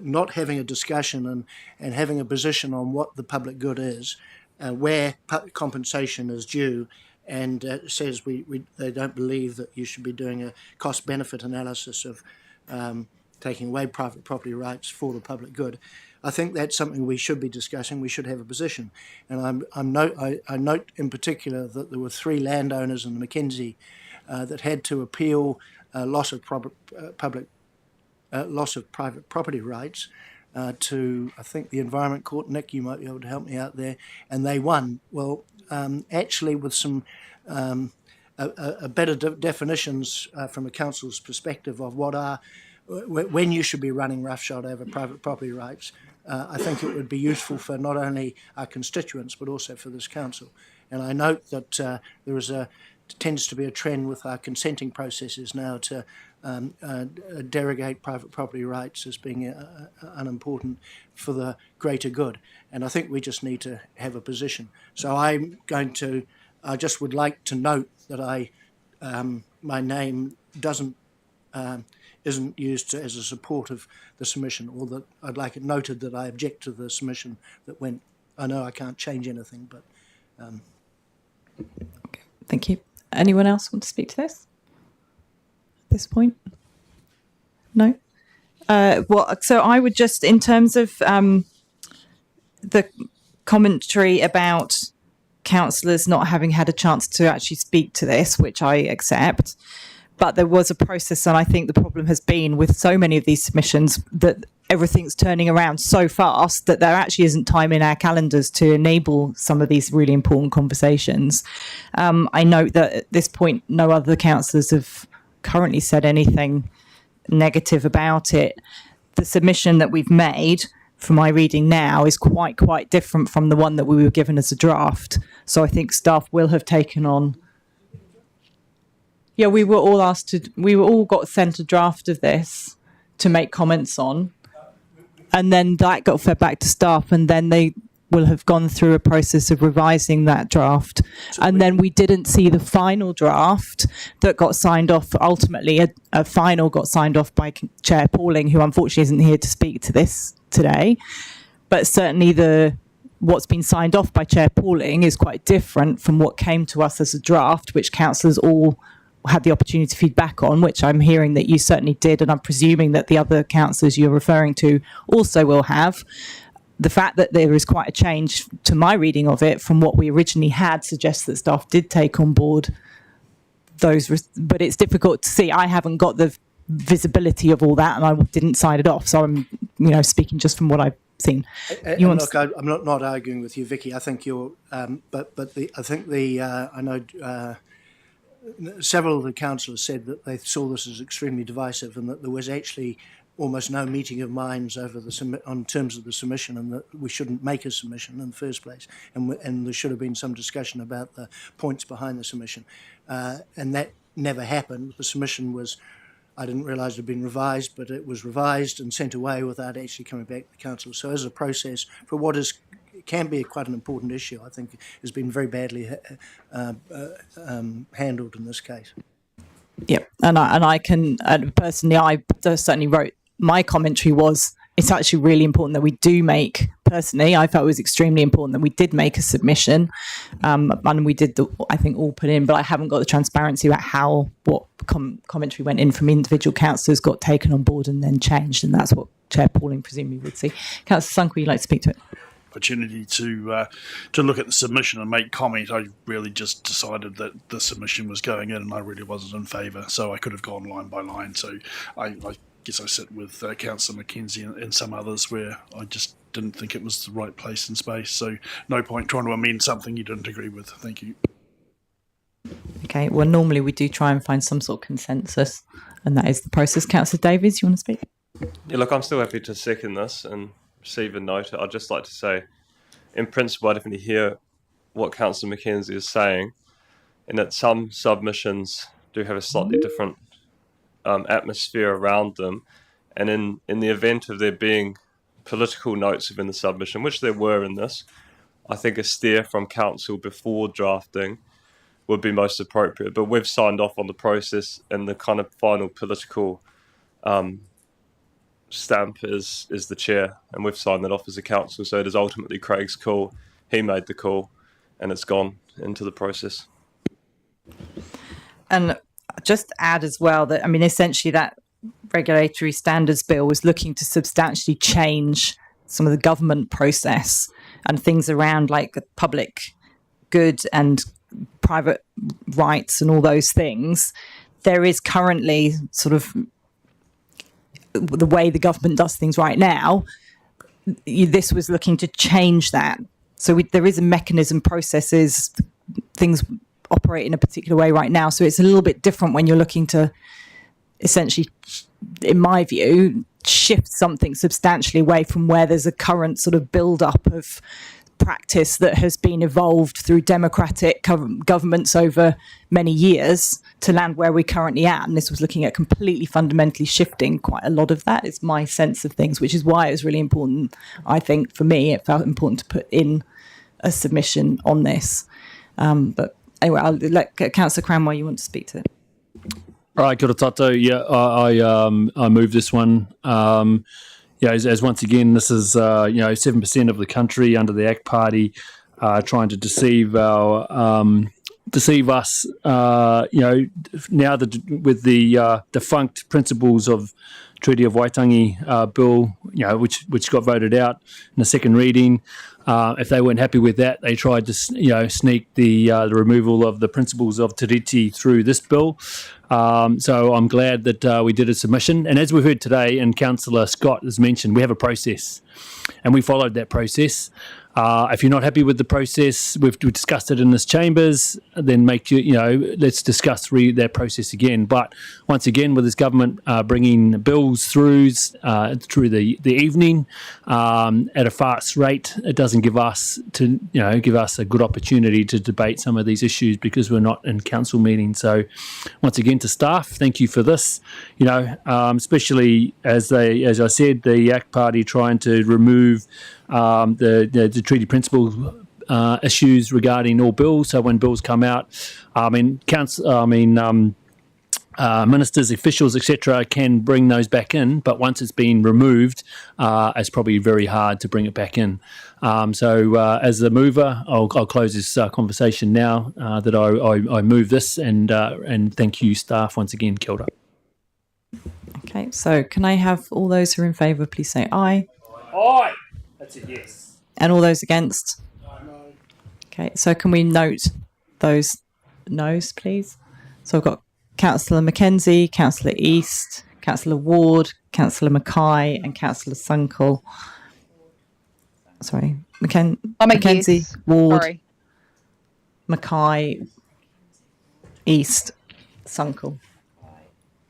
not having a discussion and having a position on what the public good is, where compensation is due, and says they don't believe that you should be doing a cost-benefit analysis of taking away private property rights for the public good. I think that's something we should be discussing. We should have a position. And I note in particular that there were 3 landowners in the Mackenzie that had to appeal loss of private property rights to, I think, the Environment Court. Nick, you might be able to help me out there. And they won. Well, actually, with some better definitions from a council's perspective of when you should be running roughshod over private property rights, I think it would be useful for not only our constituents but also for this council. And I note that there tends to be a trend with our consenting processes now to derogate private property rights as being unimportant for the greater good. And I think we just need to have a position. So I just would like to note that my name isn't used as a support of the submission, or that I'd like it noted that I object to the submission that went I know I can't change anything, but Okay, thank you. Anyone else want to speak to this at this point? No? So I would just, in terms of the commentary about councillors not having had a chance to actually speak to this, which I accept, but there was a process, and I think the problem has been with so many of these submissions that everything's turning around so fast that there actually isn't time in our calendars to enable some of these really important conversations. I note that at this point, no other councillors have currently said anything negative about it. The submission that we've made, from my reading now, is quite different from the one that we were given as a draft. So I think staff will have taken on. Yeah, we were all got sent a draft of this to make comments on, and then that got fed back to staff, and then they will have gone through a process of revising that draft. And then we didn't see the final draft that got signed off. Ultimately, a final got signed off by Chair Pauling, who unfortunately isn't here to speak to this today. But certainly what's been signed off by Chair Pauling is quite different from what came to us as a draft, which councillors all had the opportunity to feed back on, which I'm hearing that you certainly did, and I'm presuming that the other councillors you're referring to also will have. The fact that there is quite a change to my reading of it from what we originally had suggests that staff did take on board those, but it's difficult to see. I haven't got the visibility of all that, and I didn't sign it off, so I'm speaking just from what I've seen. I'm not arguing with you, Vicky. I think you're, I know several of the councillors said that they saw this as extremely divisive, and that there was actually almost no meeting of minds over on terms of the submission, and that we shouldn't make a submission in the first place, and there should have been some discussion about the points behind the submission, and that never happened. The submission was, I didn't realise it had been revised, but it was revised and sent away without actually coming back to the council. So as a process for what can be quite an important issue, I think has been very badly handled in this case. Yep, and I can personally, I certainly wrote my commentary was, it's actually really important that we do make, personally, I felt it was extremely important that we did make a submission, and we did, I think, all put in, but I haven't got the transparency about what commentary went in from individual councillors got taken on board and then changed, and that's what Chair Pauling presumably would see. Councillor Sunk, would you like to speak to it? Opportunity to look at the submission and make comment. I really just decided that the submission was going in, and I really wasn't in favour, so I could have gone line by line. So I guess I sit with Councillor Mackenzie and some others where I just didn't think it was the right place and space. So no point trying to amend something you didn't agree with. Thank you. Okay, well, normally we do try and find some sort of consensus, and that is the process. Councillor Davies, you want to speak? Yeah, look, I'm still happy to second this and receive a note. I'd just like to say, in principle, I definitely hear what Councillor Mackenzie is saying, in that some submissions do have a slightly different atmosphere around them, and in the event of there being political notes within the submission, which there were in this, I think a steer from council before drafting would be most appropriate. But we've signed off on the process, and the kind of final political stamp is the chair, and we've signed that off as a council, so it is ultimately Craig's call. He made the call, and it's gone into the process. And just add as well that, I mean, essentially that regulatory standards bill was looking to substantially change some of the government process and things around like public good and private rights and all those things. There is currently sort of the way the government does things right now. This was looking to change that. So there is a mechanism, processes, things operate in a particular way right now. So it's a little bit different when you're looking to essentially, in my view, shift something substantially away from where there's a current sort of build-up of practice that has been evolved through democratic governments over many years to land where we're currently at. And this was looking at completely fundamentally shifting quite a lot of that, is my sense of things, which is why it was really important. I think for me, it felt important to put in a submission on this. But anyway, I'll let Councillor Cranwell, you want to speak to it? All right, kia ora tātou. Yeah, I move this one. as once again, this is 7% of the country under the ACT Party trying to deceive us. Now that with the defunct principles of Treaty of Waitangi bill, which got voted out in the second reading. If they weren't happy with that, they tried to sneak the removal of the principles of Tiriti through this bill. So I'm glad that we did a submission. And as we heard today, and Councillor Scott has mentioned, we have a process, and we followed that process. If you're not happy with the process, we've discussed it in this chambers, then let's discuss that process again. But once again, with this government bringing bills through the evening at a fast rate, it doesn't give us a good opportunity to debate some of these issues because we're not in council meetings. So once again, to staff, thank you for this. Especially as I said, the ACT Party trying to remove the treaty principle issues regarding all bills. So when bills come out, ministers, officials, etc., can bring those back in. But once it's been removed, it's probably very hard to bring it back in. So as the mover, I'll close this conversation now that I move this, and thank you, staff, once again. Kia ora. Okay, so can I have all those who are in favour please say aye? Aye. That's a yes. And all those against? No. Okay, so can we note those no's, please? So I've got Councillor Mackenzie, Councillor East, Councillor Ward, Councillor Mackay, and Councillor Sunkel. Sorry, Mackenzie, yes. Ward, Sorry. Mackay, East, Sunkel.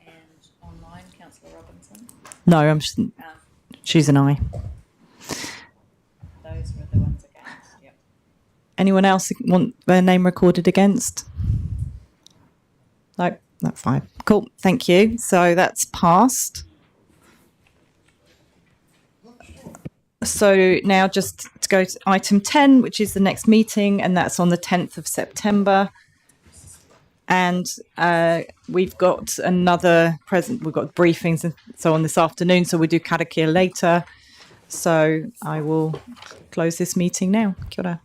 And online, Councillor Robinson. No, she's an aye. Those were the ones against. Yep. Anyone else want their name recorded against? No, that's fine. Cool, thank you. So that's passed. So now just to go to item 10, which is the next meeting, and that's on the 10th of September. And we've got another we've got briefings and so on this afternoon, so we'll do Karakia later. So I will close this meeting now. Kia ora.